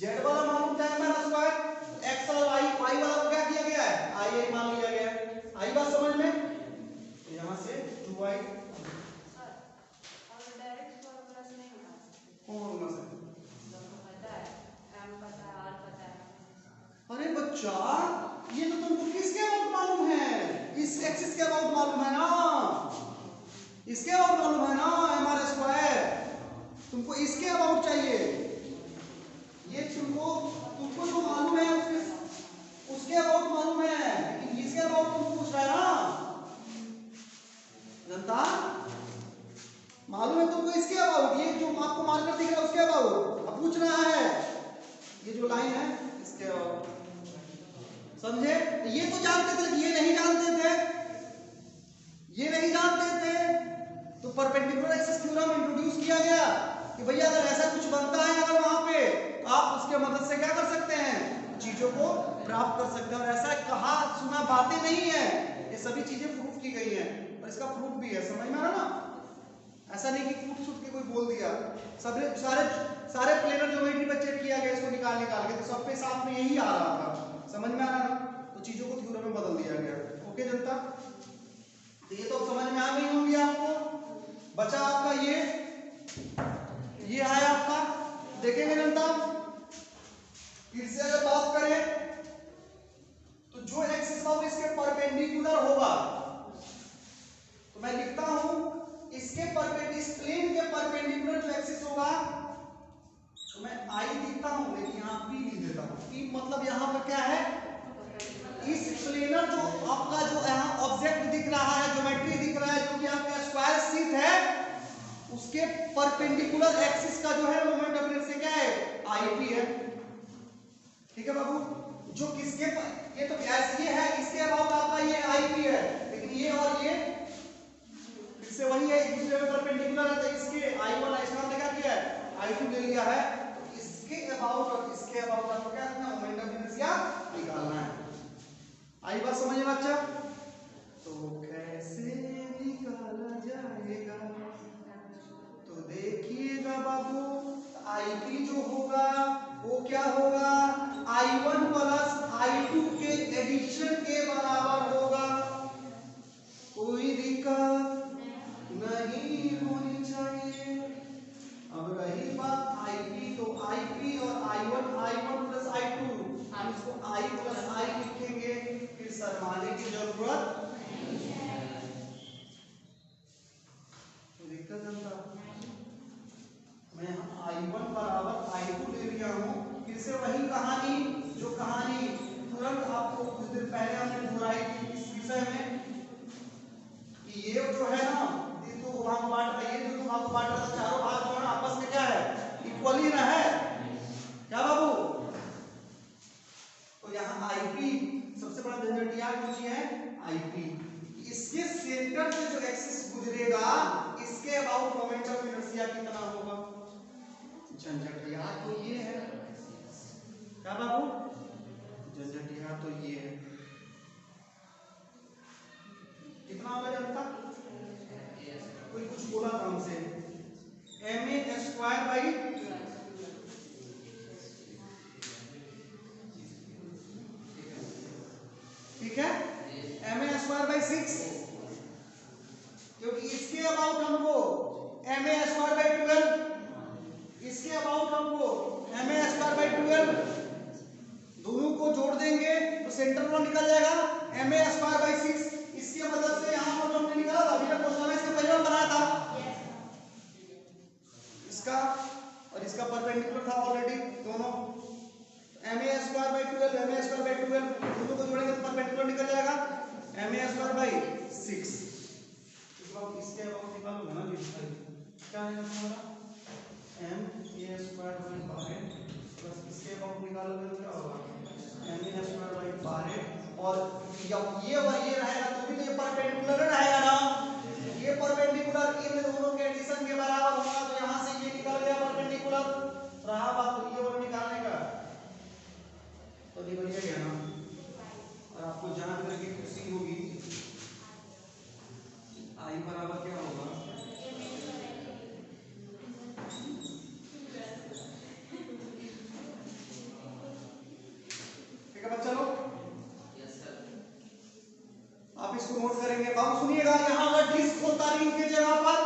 z वाला मालूम क्या है मेरा स्क्वायर, x और y वाला को क्या किया गया है i मान लिया गया है। आई बात समझ में? तो यहां से 2y सर और डायरेक्ट फॉर्मूला से नहीं बना सकते, फॉर्मूला से दोनों पता है, m पता है r पता है। अरे बच्चा ये तो तुमको किसके अबाउट मालूम है, इस एक्सिस के अबाउट मालूम है ना, इसके अबाउट मालूम है ना हमारे स्क्वायर, तुमको इसके अबाउट चाहिए। ये तुमको जो मालूम है उसके अबाउट मालूम है, लेकिन इसके अबाउट तुम पूछ रहा है ना जनता, मालूम है तुमको इसके अबाउट, ये जो आपको मार्कर दिख रहा है उसके अबाउट अब पूछ रहा है, ये जो लाइन है इसके अबाउट। समझे? ये तो जानते थे, ये नहीं जानते थे, ये नहीं जानते थे तो परपेंडिकुलर एक्सिस थ्योरम इंट्रोड्यूस किया गया कि भैया अगर ऐसा कुछ बनता है अगर वहां पे आप उसके मदद से क्या कर सकते हैं चीजों को प्राप्त कर सकते हैं। और ऐसा कहा सुना बातें नहीं है, ये सभी चीजें प्रूफ की गई हैं और इसका प्रूफ भी है। समझ में आ रहा ना? ऐसा नहीं कि कूट छूट के कोई बोल दिया, सारे प्लेनर ज्योमेट्री पे चेक किया गया इसको निकाल के तो सब पे साथ में यही आ रहा था। समझ में आ रहा ना? तो चीजों को थ्योरम में बदल दिया गया। ओके जनता, तो ये तो समझ में आ गई होंगी आपको। बचा आपका ये है आपका, देखेंगे जनता फिर से अगर बात करें तो जो एक्सिस ऑफ इसके परपेंडिकुलर होगा तो मैं लिखता हूं इसके इस प्लेन के परपेंडिकुलर जो एक्सिस होगा तो मैं आई लिखता हूं, लेकिन यहां पी लिख देता हूं। पी मतलब यहां पर क्या है, इस प्लेनर जो आपका जो यहां ऑब्जेक्ट दिख रहा है ज्योमेट्री दिख रहा है जो कि आपका स्क्वायर शीट है उसके परपेंडिकुलर एक्सिस का जो है मोमेंट ऑफ इनर्शिया क्या है आईपी है। ठीक है बाबू, जो किसके ये तो ऐसे ये है इसके अबाउट आपका ये आईपी है, लेकिन ये और ये फिर से वही है एक दूसरे में परपेंडिकुलर है, तो इसके I1 इसका हमने क्या किया है I2 ले लिया है, तो इसके अबाउट और इसके अबाउट आपको क्या करना है मोमेंट ऑफ इनर्शिया निकालना है। आई बात समझ में अच्छा? तो कैसे निकाला जाएगा तो देखिएगा बाबू, आईपी जो होगा वो क्या होगा I1 प्लस I2 के एडिशन के बराबर होगा। कोई दिक्कत नहीं होनी चाहिए। अब रही बात आईपी, तो आईपी और I1 प्लस I2 हम इसको I प्लस I लिखेंगे, फिर शर्माने की जरूरत नहीं है। तो दिक्कत जनता मैं I1 बराबर I2 ले लिया हूं, फिर से वही कहानी जो कहानी तुरंत आपको कुछ देर पहले हमने दोहराई थी इस विषय में कि ये जो है ना ये दो भाग बांट रहा है, ये जो दो भाग बांट रहा है चारों भाग जो है ना आपस में क्या है इक्वली ना है क्या बाबू? तो यहाँ आईपी सबसे बड़ा झंझटिया कौन सी है आईपी, इसके सेंटर से जो एक्सिस गुजरेगा इसके अबाउट मोमेंट ऑफ इनर्शिया कितना होगा। झंझटिया तो ये है क्या बाबू, झंझटिया तो ये है कितना होगा जनता? कोई कुछ बोला था हमसे ma स्क्वायर बाई ठीक है ma स्क्वायर बाई 6, क्योंकि इसके अबाउट हमको ma स्क्वायर बाई 12, इसके अबाउट हमको ma स्क्वायर बाई 12, दोनों को जोड़ देंगे तो सेंटर वन निकल जाएगा ma स्क्वायर बाई 6। इसकी मदद से यहां पर हमने निकाला था, अभी तक क्वेश्चन में इसका पहले बनाया था इसका और इसका परपेंडिकुलर था ऑलरेडी दोनों। ma square by 12, ma square by 12 दोनों को जोड़ेंगे तो परपेंडिकुलर निकल जाएगा ma स्क्वायर बाई 6। इसके अबाउट निकालोगे ना जी क्या आएगा तुम्हारा ma स्क्वायर बाई 12 प्लस इसके अबाउट निकालोगे तो क्या होगा ma स्क्वायर बाई 12 और जब ये और ये रहेगा तो भी तो ये परपेंडिकुलर रहेगा ना, ये परपेंडिकुलर इन दोनों के एडिशन के बराबर होगा तो यहां से ये निकल गया परपेंडिकुलर, रहा बात तो ये और निकालने का तो निकल गया ना। और आपको जान करके खुशी होगी आई बराबर क्या होगा ठीक है बच्चा लोग, आप इसको नोट करेंगे। अब सुनिएगा यहां अगर डिस्क होता रिंग के जगह पर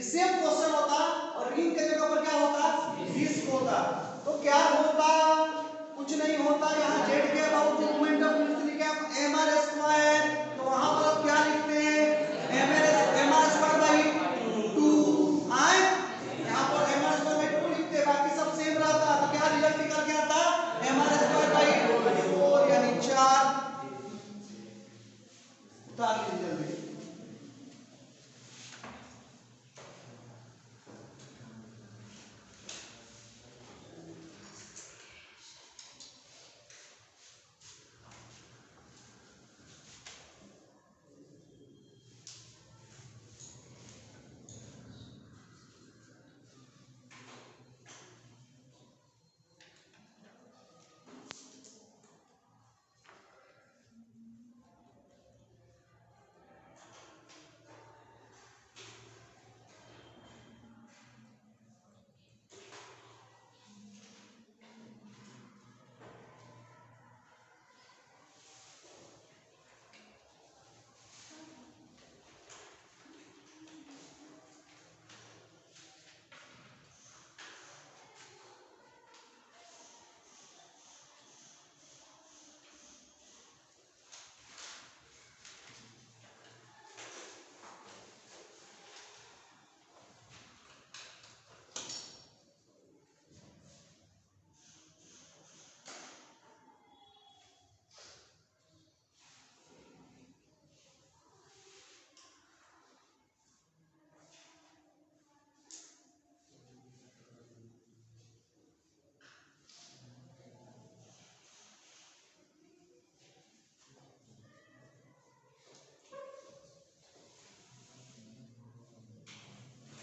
सेम क्वेश्चन होता और रिंग के जगह पर क्या होता डिस्क होता तो क्या होता, कुछ नहीं होता। यहाँ जेड के अबाउट जो मोमेंट ऑफ इनर्शिया लिखा है एम आर स्क्वायर तो वहां पर आप क्या लिखते हैं एम आर स्क्वायर बाई 2 आए, यहाँ पर एम आर स्क्वायर बाई 2 लिखते बाकी सब सेम रहता तो क्या रिजल्ट निकल के आता एम आर स्क्वायर बाई 4 यानी 4 उतार लीजिए जल्दी।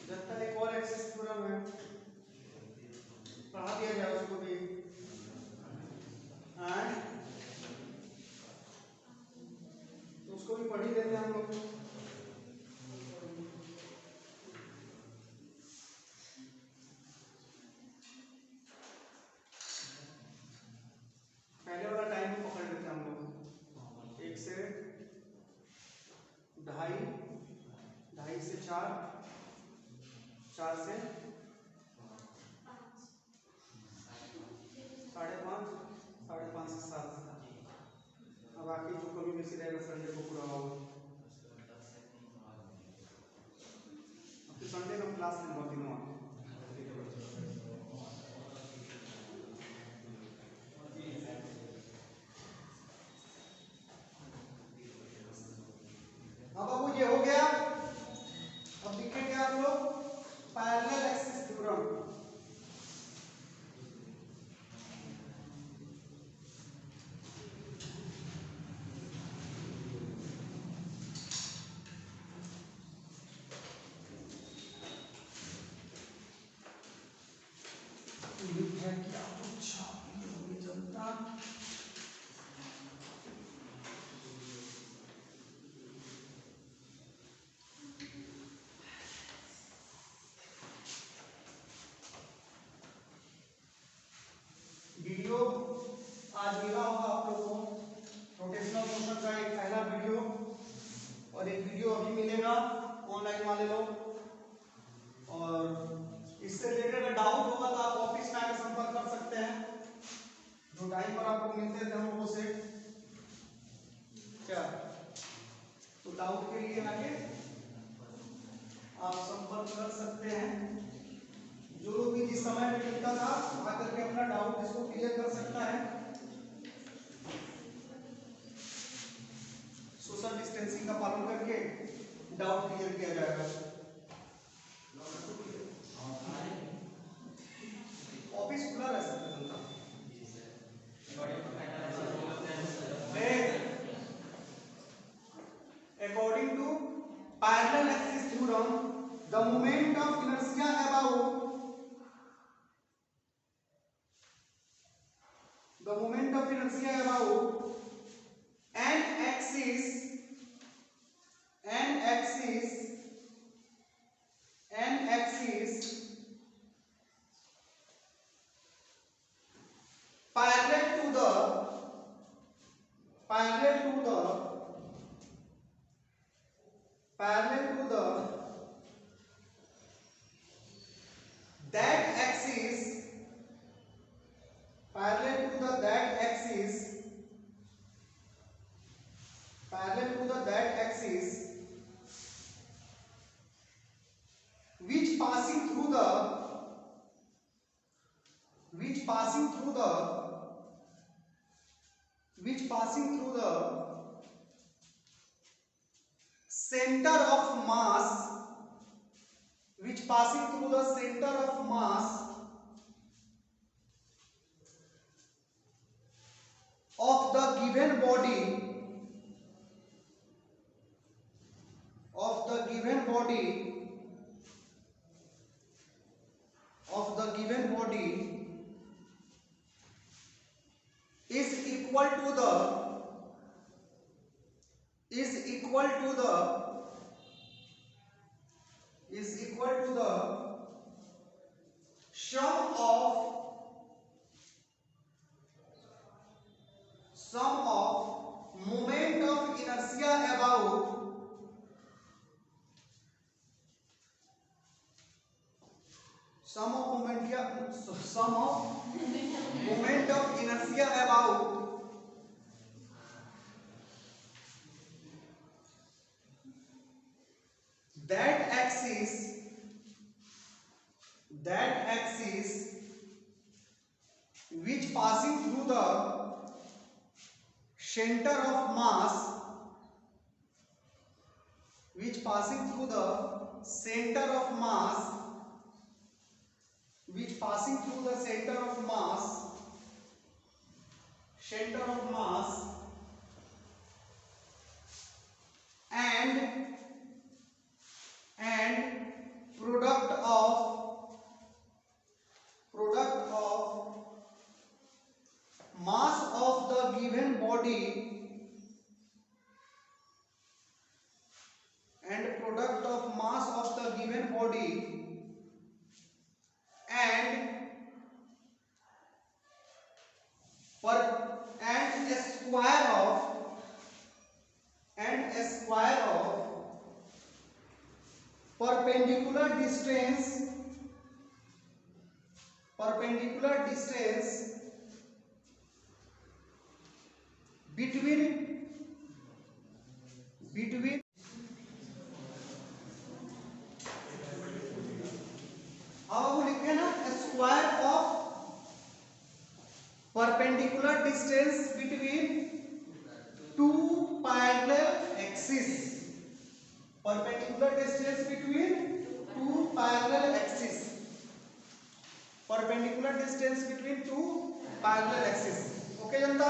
जब तक एक और एक्सेस थ्योरम है पढ़ा दिया जाए उसको भी तो उसको भी पढ़ ही देते हैं हम लोग। पहले वाला टाइम को पकड़ लेते हैं हम लोग 1 से 2.5, 2.5 से 4, 4 से 5.5, 5.5 से 7। अब बाकी जो कमी बेसी रहेगा संडे को पूरा होगा। अब तो संडे का क्लास में बहुत दिनों अब बाबू ये हो गया। अब लिखेंगे आप लोग पैरेलल एक्सिस थ्योरम। वीडियो आज मिला होगा आप लोगों को रोटेशनल मोशन का एक पहला वीडियो और एक वीडियो अभी मिलेगा ऑनलाइन वाले लोग। और इससे रिलेटेड अगर डाउट होगा तो आप ऑफिस में आकर संपर्क कर सकते हैं जो टाइम पर आपको मिलते थे हम लोगों से। क्या तो डाउट के लिए आके आप संपर्क कर सकते हैं। जो लोग भी जिस समय में मिलता था आकर के अपना डाउट इसको क्लियर कर सकता है। सोशल डिस्टेंसिंग का पालन करके डाउट क्लियर किया जाएगा। ऑफिस खुला रह सकता है। According to parallel axis theorem, the moment of inertia above an axis parallel to the that axis which passing through the center of mass of the given body is equal to the sum of moment of inertia above that axis which passing through the center of mass and product of mass of the given body and a square of perpendicular distance between अब वो लिखे ना square of perpendicular distance between two parallel axes okay जनता।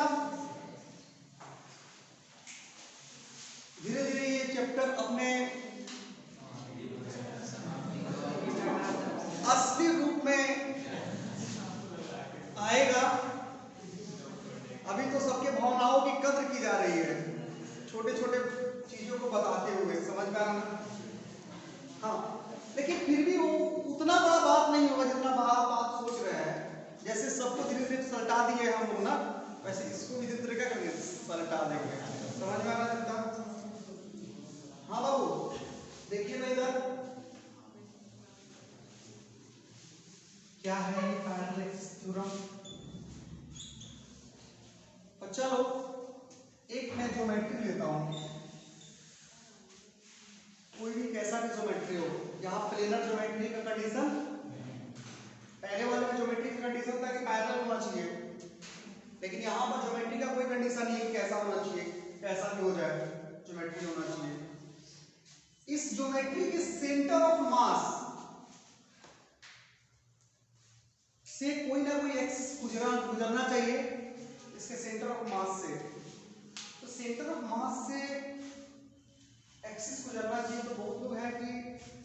धीरे धीरे ये chapter अपने असली रूप में आएगा। अभी तो सबके भावनाओं की कद्र की जा रही है, छोटे छोटे चीजों को बताते हुए, समझ में आ रहा ना? हाँ, लेकिन फिर भी वो उतना बड़ा बात नहीं होगा जितना बड़ा बात सोच रहे हैं। जैसे सबको धीरे धीरे सलटा दिए हम लोग ना, वैसे इसको भी धीरे क्या करेंगे, सलटा देंगे। समझ में आ रहा है? हाँ बाबू देखिए ना इधर क्या है ये पैरेलल एक्सिस थ्योरम। चलो एक मैं ज्योमेट्री लेता हूं, कोई भी कैसा भी ज्योमेट्री हो, यहाँ प्लेनर ज्योमेट्री का कंडीशन कंडीशन था कि पैरेलल होना चाहिए, लेकिन यहाँ पर ज्योमेट्री का कोई कंडीशन नहीं है कैसा होना चाहिए, कैसा भी हो जाए ज्योमेट्री होना चाहिए। इस ज्योमेट्री के सेंटर ऑफ मास से कोई ना कोई एक्सिस गुजरना चाहिए इसके सेंटर ऑफ मास से। तो सेंटर ऑफ मास से एक्सिस गुजरना चाहिए। तो बहुत लोग हैं कि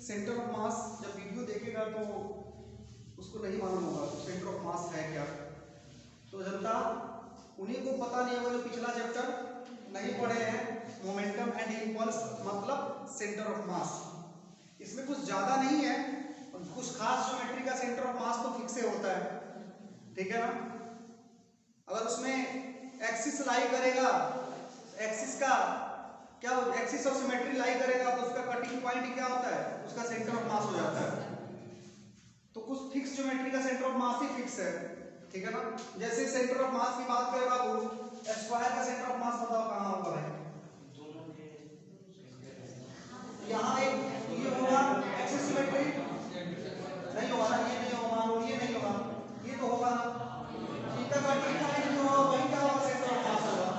सेंटर ऑफ मास जब वीडियो देखेगा तो उसको नहीं मालूम होगा सेंटर ऑफ मास है क्या। तो जनता उन्हीं को पता नहीं होगा जो पिछला चैप्टर नहीं पढ़े हैं, मोमेंटम एंड इंपल्स मतलब सेंटर ऑफ मास। इसमें कुछ ज्यादा नहीं है, कुछ खास ज्योमेट्री का सेंटर ऑफ मास तो फिक्स होता है, ठीक है ना। अगर उसमें एक्सिस लाई करेगा, एक्सिस का क्या एक्सिस ऑफ सिमेट्री लाई करेगा तो उसका कटिंग पॉइंट क्या होता है, उसका सेंटर ऑफ मास हो जाता है। तो कुछ फिक्स ज्योमेट्री का centre of mass he fix है, ठीक है ना। जैसे सेंटर ऑफ मास की बात करें बाबू, स्क्वायर का सेंटर ऑफ मास बताओ कहां होगा भाई? यहाँ एक ये होगा एक्सिस सिमेट्री नहीं होगा ना, ये नहीं होगा, ये नहीं होगा, ये तो होगा ना। इनका कटिंग पॉइंट जो होगा वही क्या होगा, सेंटर ऑफ मास होगा।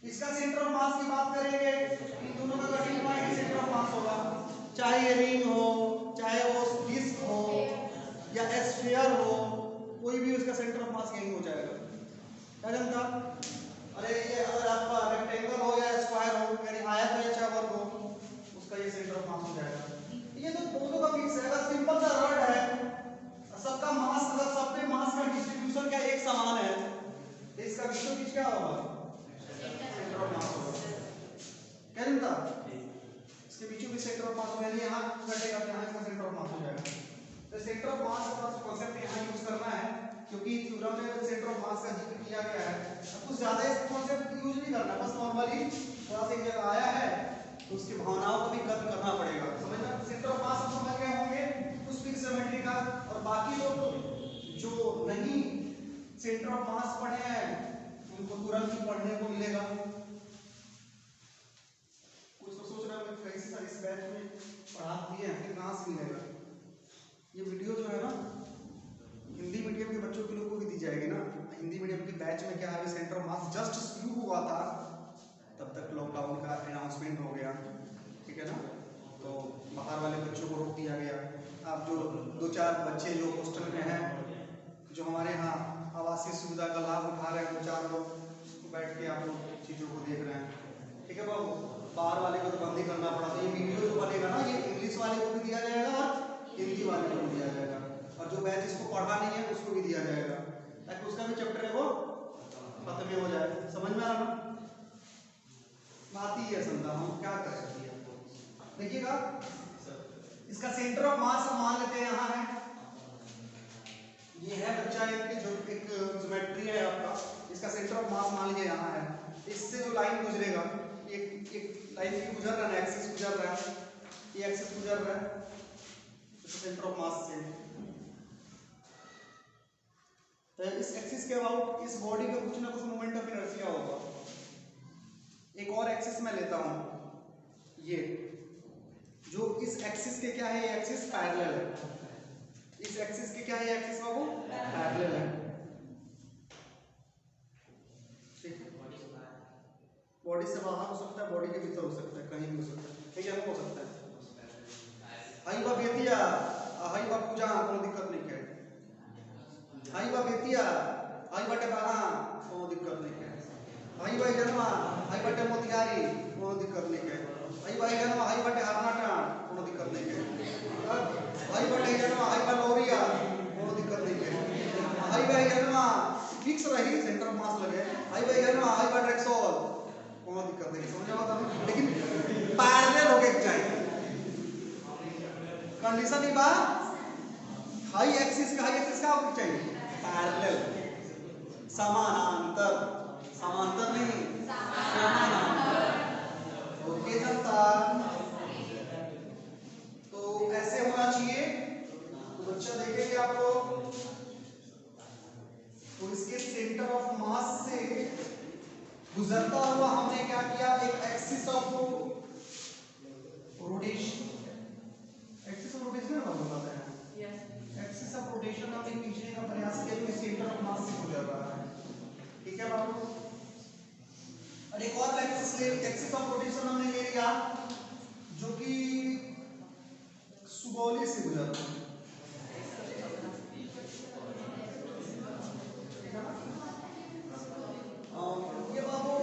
इसका सेंटर ऑफ मास की बात करेंगे, इन दोनों का cutting point centre of mass होगा। चाहे ये रिंग हो, चाहे वो डिस्क हो या स्फीयर हो, कोई भी उसका सेंटर ऑफ मास यही हो जाएगा। क्या जनता? अरे ये अगर आपका रेक्टेंगल हो या स्क्वायर हो, यानी आयत हो या चावल हो, उसका ये सेंटर ऑफ मास हो जाएगा। ये तो दोनों का फिक्स है। अगर सिंपल सा रॉड है, सबका मास, अगर सब पे मास का डिस्ट्रीब्यूशन क्या एक समान है, तो इसका बीचों बीच क्या होगा, सेंटर ऑफ मास होगा। क्या जनता? इसके बीचों बीच सेंटर ऑफ मास होगा, यानी यहाँ घटेगा तो यहाँ इसका सेंटर ऑफ मास हो जाएगा। तो सेंटर ऑफ मास का कांसेप्ट यहाँ यूज करना है, क्योंकि थ्योरम में सेंटर ऑफ मास का जिक्र किया गया है। कुछ ज्यादा इस कांसेप्ट यूज नहीं करना, बस नॉर्मली थोड़ा सा एक जगह आया है तो उसकी भावनाओं को भी कदर करना पड़ेगा, समझना। सेंटर ऑफ मास हम समझ गए होंगे कुछ फिक्स ज्योमेट्री का, और बाकी लोग जो नहीं सेंटर ऑफ मास पढ़े हैं उनको तुरंत ही पढ़ने को मिलेगा। कुछ तो सोच रहे होंगे कैसे सर इस बैच में पढ़ा दिए हैं, फिर कहाँ से मिलेगा। ये वीडियो जो है ना हिंदी मीडियम के बच्चों के लोग को भी दी जाएगी ना। हिंदी मीडियम की बैच में क्या है, सेंटर ऑफ मास जस्ट शुरू हुआ था, तब तक लॉकडाउन का अनाउंसमेंट हो गया, ठीक है ना। तो बाहर वाले बच्चों को रोक दिया गया। आप जो 2-4 बच्चे जो हॉस्टल में हैं, जो हमारे यहाँ आवासीय सुविधा का लाभ उठा रहे हैं, 2-4 लोग बैठ के आप लोग चीज़ों को देख रहे हैं, ठीक है बाबू। बाहर वाले को तो बंद ही करना पड़ा। तो ये वीडियो जो बनेगा ना, ये इंग्लिश वाले को भी दिया जाएगा और हिंदी वाले को भी दिया जाएगा, और जो बैच इसको पढ़ा नहीं है उसको भी दिया जाएगा, ताकि उसका भी चैप्टर है वो खत्म हो जाए। समझ में आ रहा ना? बात ही है समझा, हम क्या कर सकते हैं। देखिएगा इसका सेंटर ऑफ मास हम मान लेते हैं यहाँ है, ये है बच्चा एक जो एक ज्योमेट्री है आपका, इसका सेंटर ऑफ मास मान लीजिए यहाँ है। इससे जो लाइन गुजरेगा, एक लाइन की गुजर रहा है, एक्सिस गुजर रहा है, ये एक्सिस गुजर रहा है सेंटर ऑफ मास से। तो इस एक्सिस के अबाउट इस बॉडी का कुछ ना कुछ मोमेंट ऑफ इनर्शिया होगा। एक और एक्सिस मैं लेता हूं, ये जो इस एक्सिस के क्या है, ये एक्सिस पैरेलल है। इस एक्सिस के क्या है, ये एक्सिस बाबू पैरेलल है, ठीक है। बॉडी से बाहर हो सकता है, बॉडी के भीतर हो सकता है, कहीं भी हो सकता है, ठीक है, हो सकता है। हाई बा बेतिया, हाई बा पूजा, कोनो दिक्कत नहीं है। हाई बा बेतिया, हाई बा टेबाना, कोनो दिक्कत नहीं है। हाई बा जन्मा, हाई बा मोतिहारी, कोनो दिक्कत नहीं है। हाई बा जन्मा, हाई बा हरनाटा, कोनो दिक्कत नहीं है। हाई बा जन्मा, हाई बा लोरिया, कोनो दिक्कत नहीं है। हाई बा जन्मा फिक्स रही, सेंटर ऑफ मास लगे। हाई बा जन्मा, हाई बा ट्रेक्सोल, कोनो दिक्कत नहीं, समझ में आता है। लेकिन पैरेलल होके चाहिए, कंडीशन ही बा हाई एक्सिस का होना चाहिए पैरेलल, समानांतर, समांतर नहीं समानांतर, ओके जनता। तो ऐसे होना चाहिए। तो बच्चा देखेंगे आप लोग, तो इसके सेंटर ऑफ मास से गुजरता हुआ हमने क्या किया, एक axis of rotation, axis of rotation हम बताते हैं, एक्सिस ऑफ रोटेशन हमने खींचने का सुगौली से गुजरता है, ये बाबू।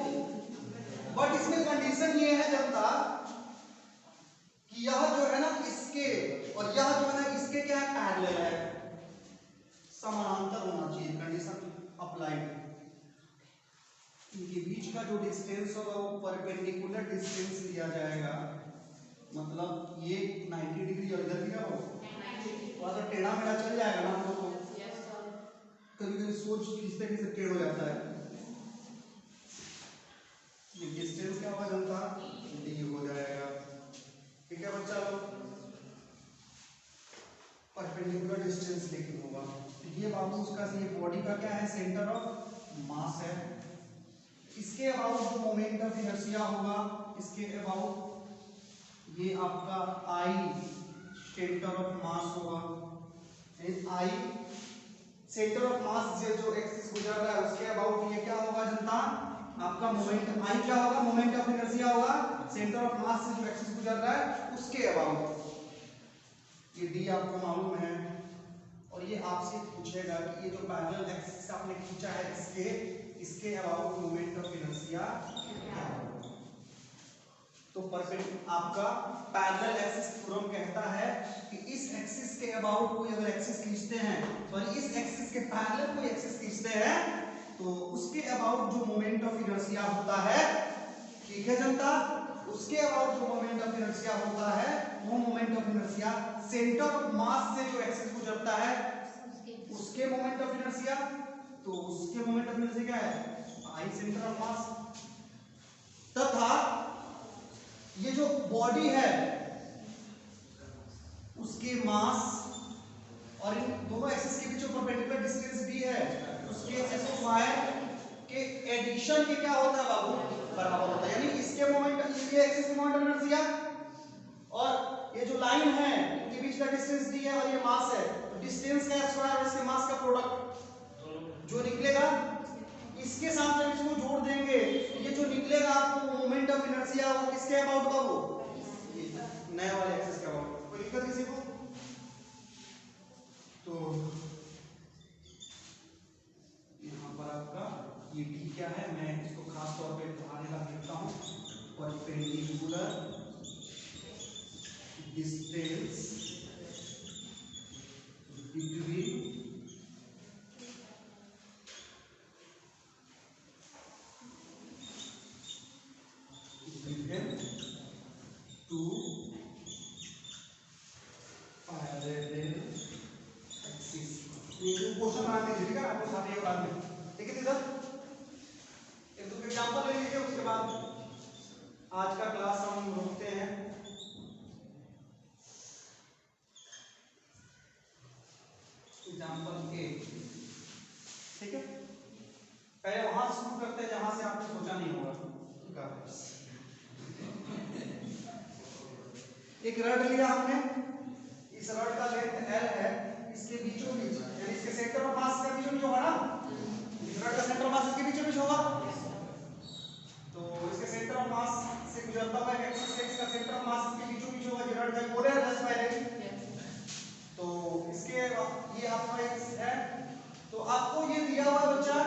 बट इसमें कंडीशन ये है जनता कि यह जो है ना इसके और यह जो है ना इसके क्या है, पैरेलल है, समानांतर होना चाहिए। Condition applied. इनके बीच का जो डिस्टेंस होगा वो परपेंडिकुलर डिस्टेंस लिया जाएगा। मतलब ये 90 डिग्री और इधर भी क्या हो, थोड़ा सा टेढ़ा मेढ़ा चल जाएगा ना, हम लोग को कभी कभी सोच किस तरीके से टेढ़ हो जाता है। ये डिस्टेंस क्या होगा जनता, डी हो जाएगा। ठीक है बच्चा लोग, परपेंडिकुलर डिस्टेंस लेकिन होगा। तो ये बाबू उसका ये बॉडी का क्या है, सेंटर ऑफ मास है। इसके अबाउट जो मोमेंट ऑफ इनर्शिया होगा, इसके अबाउट ये आपका आई सेंटर ऑफ मास होगा। आई सेंटर ऑफ मास जो एक्सिस गुजर रहा है उसके अबाउट ये क्या होगा जनता, आपका मोमेंट। आई क्या होगा, मोमेंट ऑफ इनर्शिया होगा सेंटर ऑफ मास से जो एक्सिस गुजर रहा है उसके अबाउट। ये डी आपको मालूम है। और ये आपसे पूछेगा कि ये जो पैरेलल एक्सिस आपने खींचा है इसके अबाउट मोमेंट ऑफ इनर्शिया क्या होगा। तो परफेक्ट आपका पैरेलल एक्सिस थ्योरम कहता है कि इस एक्सिस के अबाउट कोई अगर एक्सिस खींचते हैं और इस एक्सिस के पैरेलल कोई एक्सिस खींचते हैं तो उसके अबाउट जो मोमेंट ऑफ इनर्शिया होता है, ठीक है जनता, उसके अबाउट जो मोमेंट ऑफ इनर्शिया होता है वो moment of inertia centre of mass से जो एक्सिस गुजरता है उसके मोमेंट ऑफ इनर्शिया। तो उसके मोमेंट ऑफ इनर्शिया क्या है, आई सेंटर ऑफ मास। तथा ये जो बॉडी है उसके मास और इन दोनों एक्सिस के बीच जो परपेंडिकुलर डिस्टेंस भी है उसके स्क्वायर के एडिशन के क्या होता है बाबू, बराबर होता है। यानी इसके मोमेंट, ये एक्सिस के मोमेंट ऑफ इनर्शिया और ये जो लाइन है इनके बीच का डिस्टेंस डी है और ये मास है, तो डिस्टेंस का स्क्वायर और इसके मास का प्रोडक्ट जो निकलेगा इसके साथ जब इसको जोड़ देंगे ये जो निकलेगा आपको मोमेंट ऑफ इनर्शिया वो किसके अबाउट का, वो नए वाले एक्सिस के अबाउट। कोई दिक्कत किसी को? तो यहाँ पर आपका ये डी क्या है, मैं इसको खास तौर पे आगे रख देता हूँ, perpendicular distance between two parallel axis. ये क्वेश्चन बना दीजिए, ठीक है, आपको साथ ही बाद में। ठीक है इधर एक दो एग्जांपल ले लीजिए, उसके बाद आज का क्लास हम रोकते हैं। एग्जांपल ए, ठीक है, पहले वहां से शुरू करते हैं जहां से आपने सोचा नहीं होगा। एक रड लिया हमने, इस रड का लेंथ L है, इसके बीचों बीच यानी इसके सेंटर ऑफ मास के बीचों बीच होगा ना, इस रड का सेंटर ऑफ मास इसके बीचों बीच होगा। तो इसके सेंटर ऑफ मास से गुजरता हुआ एक एक्सिस है, इसका सेंटर ऑफ मास इसके बीचों बीच होगा। ये रड का बोले जस्ट पहले, तो इसके ये आपका एक्सिस है। तो आपको ये दिया हुआ बच्चा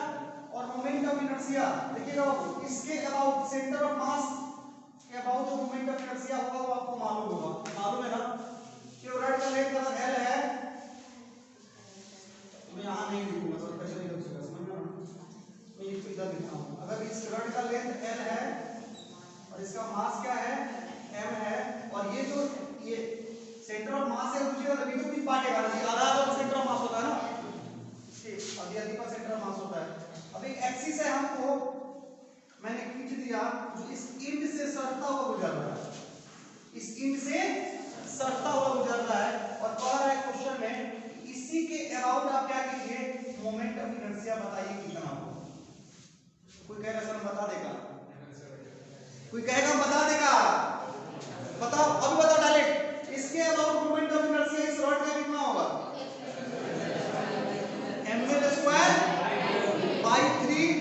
और मोमेंट ऑफ इनर्शिया देखिएगा, इसके अबाउट सेंटर ऑफ मास के अबाउट जो मोमेंट ऑफ इनर्शिया होगा वो आपको मालूम होगा, मालूम है ना कि रड का लेंथ अगर L है, मैं यहाँ नहीं लिखूंगा सर, कैसे नहीं लिख सकता, समझ में ना, मैं ये इधर लिखता हूँ। अगर इस रड का लेंथ L है और इसका मास क्या है, M है, और ये जो ये सेंटर ऑफ मास है दूसरी वाला बीचों बीच बांटेगा ना, आधा आधा सेंटर ऑफ मास होता है ना, इसके आधी का सेंटर ऑफ मास होता है। अब एक एक्सिस है, हमको मैंने खींच दिया जो इस इंड से सटता हुआ गुजर रहा है, इस इंड से सटता हुआ गुजर रहा है, और कह रहा है क्वेश्चन में इसी के अबाउट आप क्या कीजिए, मोमेंट ऑफ इनर्शिया बताइए कितना होगा। कोई कहेगा सर बता देगा, कोई कहेगा बता देगा, बताओ अभी बताओ डायरेक्ट, इसके अबाउट मोमेंट ऑफ इनर्शिया इस रॉड का कितना होगा, ml square by 3,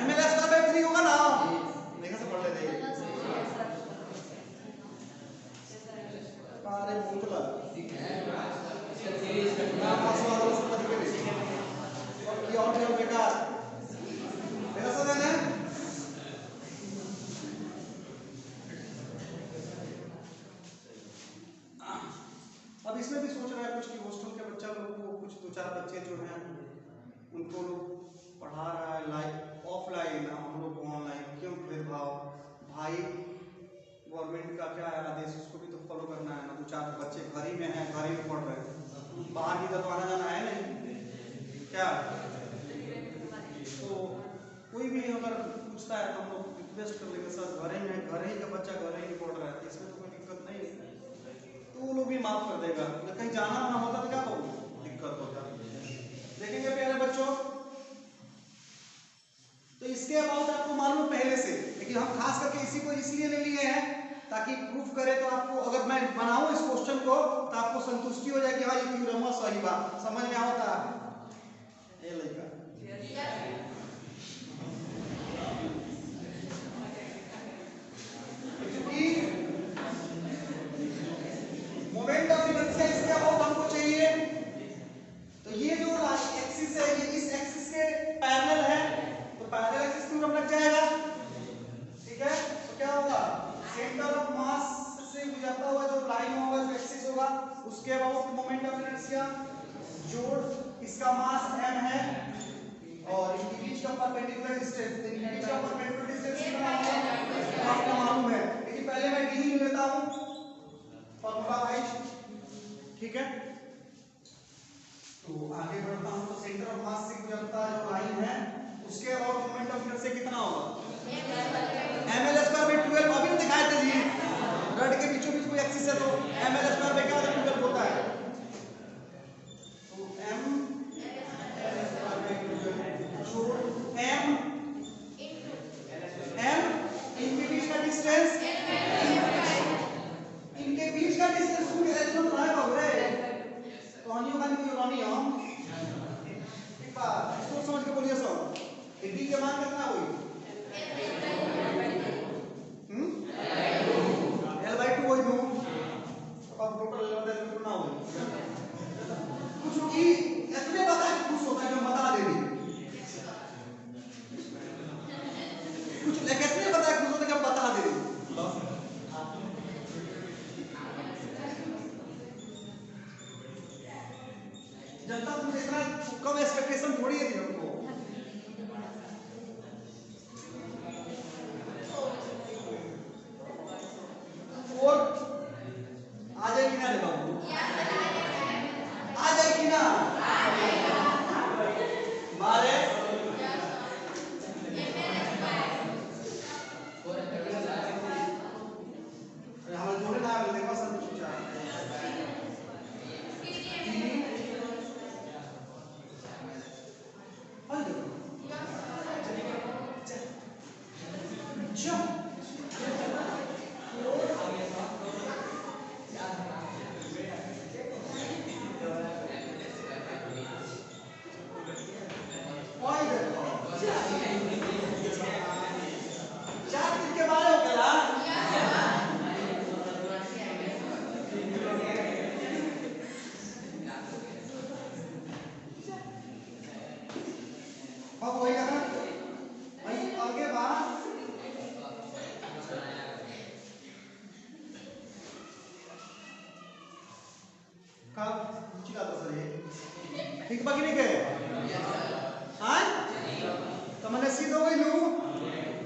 ml square by 3 होगा ना, देखा से पढ़ लेते हैं। अरे मुतला और बेकार मेरा सब है ना। अब इसमें भी सोच रहा है कुछ कि हॉस्टल के बच्चा लोग को कुछ 2-4 बच्चे जो हैं उनको लोग पढ़ा रहा है लाइक ऑफलाइन, हम लोग ऑनलाइन, क्यों भेदभाव भाई। गवर्नमेंट का क्या है आदेश, उसको भी तो फॉलो करना है ना। 2-4 बच्चे घर ही में हैं, घर ही में पढ़ रहे हैं, बाहर की तरफ आना जाना है नहीं क्या। तो कोई भी अगर पूछता है तो हम लोग रिक्वेस्ट कर लेंगे सर घर ही में, घर ही का बच्चा घर ही पढ़ रहा है, इसमें तो कोई दिक्कत नहीं है, तो वो लोग भी माफ कर देगा। कहीं जाना ना होता तो क्या दिक्कत होता। देखेंगे प्यारे बच्चों, तो इसके अबाउट आपको मालूम पहले से, लेकिन हम खास करके इसी को इसलिए ले लिए हैं ताकि प्रूफ करें। तो आपको अगर मैं बनाऊं इस क्वेश्चन को तो आपको संतुष्टि हो जाए कि हाँ ये थ्योरम सही बात समझ में आता है। ये लड़का मोमेंट ऑफ इनर्शिया इसके अबाउट हमको चाहिए। तो ये जो एक्सिस है ये इस एक्सिस के पैरेलल है, तो पैरेलल एक्सिस थ्योरम लग जाएगा। ठीक है, तो क्या होगा, सेंटर ऑफ मास से गुजरता हुआ जो लाइन होगा, जो एक्सिस होगा, उसके अबाउट मोमेंट ऑफ इनर्शिया जोड़ इसका मास m है और इनके बीच का परपेंडिकुलर डिस्टेंस, इनके बीच का परपेंडिकुलर डिस्टेंस कितना होगा आपको मालूम है। लेकिन पहले मैं d ले लेता हूं फॉर्मूला वाइज। ठीक है, तो आगे बढ़ता हूं। तो सेंटर ऑफ मास से गुजरता जो लाइन है उसके अबाउट मोमेंट ऑफ इनर्शिया कितना होगा, ml²/12। अभी दिखाए थे जी, रड के बीचों बीच कोई एक्सिस है तो ml²/12 होता है। तो m इनके बीच का डिस्टेंस, इनके बीच का डिस्टेंस तो है बाबू रे, तो हनियो का नहीं होनी हम एक बार इसको समझ के बोलिए सब। d के मान कितना हुई L/2 वही दो, अब टोटल L/2 कितना हुई कुछ की इतने बता के खुश होता है जो बता दे दी कुछ लेके इतने बता के खुश होता है कि बता दे दी। जनता तुम इतना कम एक्सपेक्टेशन थोड़ी है हमको। और आ जाएगी ना रे बाबू, आ जाएगी ना मारे हमारे जोड़े ना देखो सब कुछ ठीक बाकी नहीं गए हाँ तो मैंने सीधो वही लू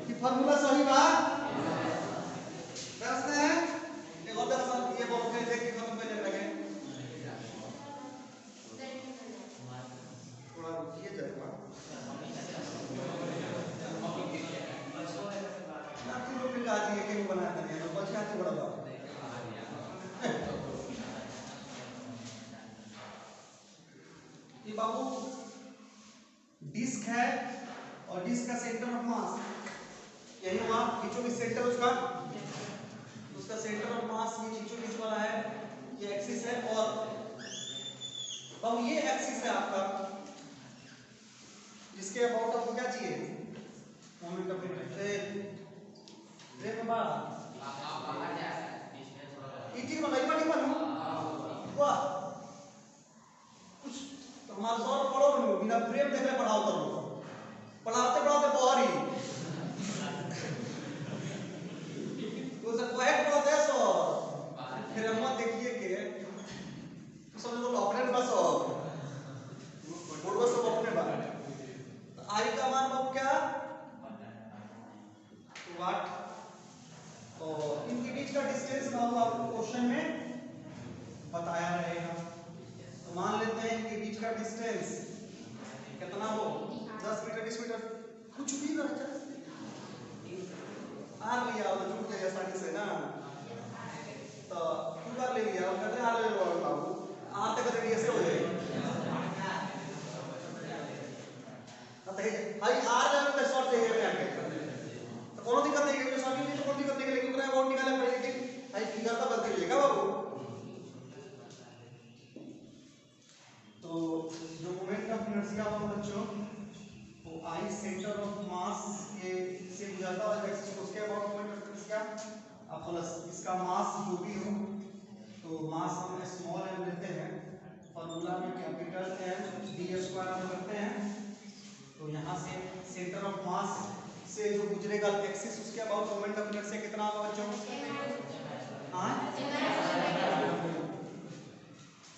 कि फार्मूला सही बा दस है एक और दस ये बहुत में देख के खत्म करने लगे थोड़ा रुकिए जरा ना तुम लोग भी आज ये क्यों बनाया था ये बच्चा तो बड़ा बात ये बाबू डिस्क है और डिस्क का सेंटर ऑफ मास यही वहां खींचो इस सेंटर उसका सेंटर ऑफ मास ये खींचो किस वाला है ये एक्सिस है और बाबू ये एक्सिस है आपका जिसके अबाउट आपको क्या चाहिए मोमेंट ऑफ इनर्शिया इजी बनाई बनी बनू वाह कुछ तो हमारे सर पढ़ो बनू बिना प्रेम देखे पढ़ाओ करो पढ़ाते पढ़ाते बोर ही तो सर क्वेट पढ़ाते हैं सर फिर हम देखिए के तो सब लोग अपने बस बोर्ड बस अपने बात तो आई का मान अब क्या व्हाट तो इनके बीच का डिस्टेंस ना हो आपको क्वेश्चन में बताया रहेगा तो मान लेते हैं इनके बीच का डिस्टेंस कितना हो 10 मीटर 20 मीटर कुछ भी ना आर लिया तो जुड़ गया आसानी से ना तो तू कर ले लिया और कहते आर ले लो बाबू आर तक रेडियस हो जाएगा तो भाई आर लेवल पे शॉर्ट चाहिए मैं आगे तो कोनो दिक्कत नहीं है शॉर्ट नहीं तो कोई दिक्कत नहीं लेकिन पूरा अमाउंट निकालना पड़ेगा लेकिन भाई फिगर तो गलती मिलेगा बाबू तो जो मोमेंट ऑफ इनर्शिया होगा बच्चों वो आई सेंटर ऑफ मास के से गुजरता हुआ एक्सिस उसके अबाउट मोमेंट ऑफ इनर्शिया अब प्लस इसका मास जो भी हो तो मास हम स्मॉल m लेते हैं फार्मूला में कैपिटल M d² हम करते हैं तो यहाँ से सेंटर ऑफ मास से जो गुजरेगा एक्सिस उसके अबाउट मोमेंट ऑफ इनर्शिया कितना होगा बच्चों हां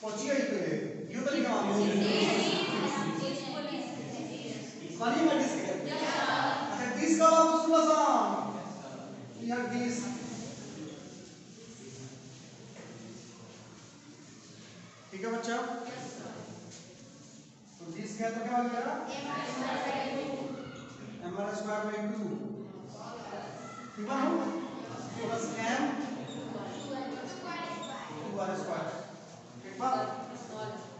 पहुंचिए इधर क्यों तो लिखा हमने पानी में डिस्क अच्छा डिस्क का आप सुनो सा यार डिस्क ठीक है बच्चा तो डिस्क है तो क्या हो गया m² / 2 ठीक है प्लस m 2r² ठीक बा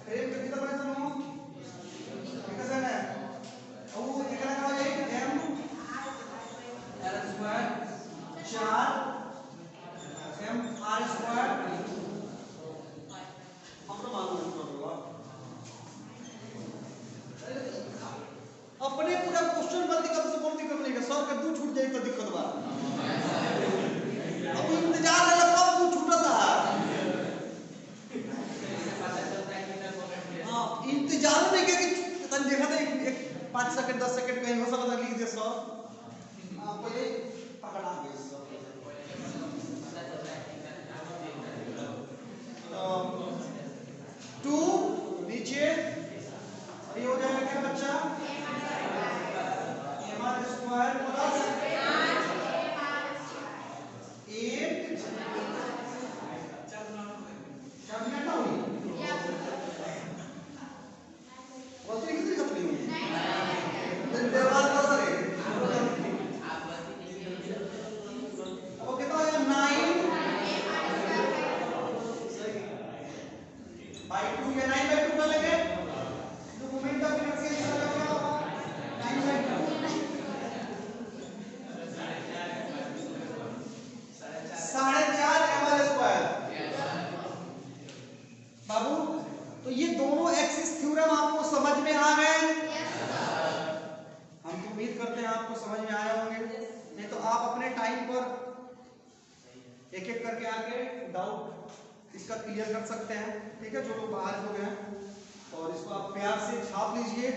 फ्रेम कितना बड़ा सुनो ठीक है ना अब वो एकरा का हो जाएगा m r² 4 m r² हम तो मालूम है अपने पूरा क्वेश्चन बंद दिक्कत से कौन दिक्कत नहीं है सर के दू छूट जाए तो दिक्कत बा अब इंतजार है कब दू छूटता हां इंतजार नहीं के तन देखा था 5 सेकंड 10 सेकंड कहीं हो सकता लिख दे सर आपको ये पकड़ा गया सर 2 नीचे ये हो जाएगा क्या बच्चा mr² प्लस 8 क्या मिनट ना हुई बोलते कितनी कतली हुई देवाल का सर अब कितना है 9/2 या 9/2 कर लेंगे जो मोमेंट ऑफ इनर्शिया क्या होगा 9/2 4.5 mr² बाबू तो ये दोनों एक्सिस थ्योरम आपको समझ में आ गए हम तो उम्मीद करते हैं आपको समझ में आए होंगे नहीं तो आप अपने टाइम पर एक एक करके आके डाउट इसका क्लियर कर सकते हैं ठीक है जो लोग बाहर हो गए और इसको आप प्यार से छाप लीजिए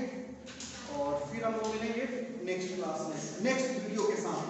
और फिर हम लोग मिलेंगे नेक्स्ट क्लास में नेक्स्ट वीडियो के साथ।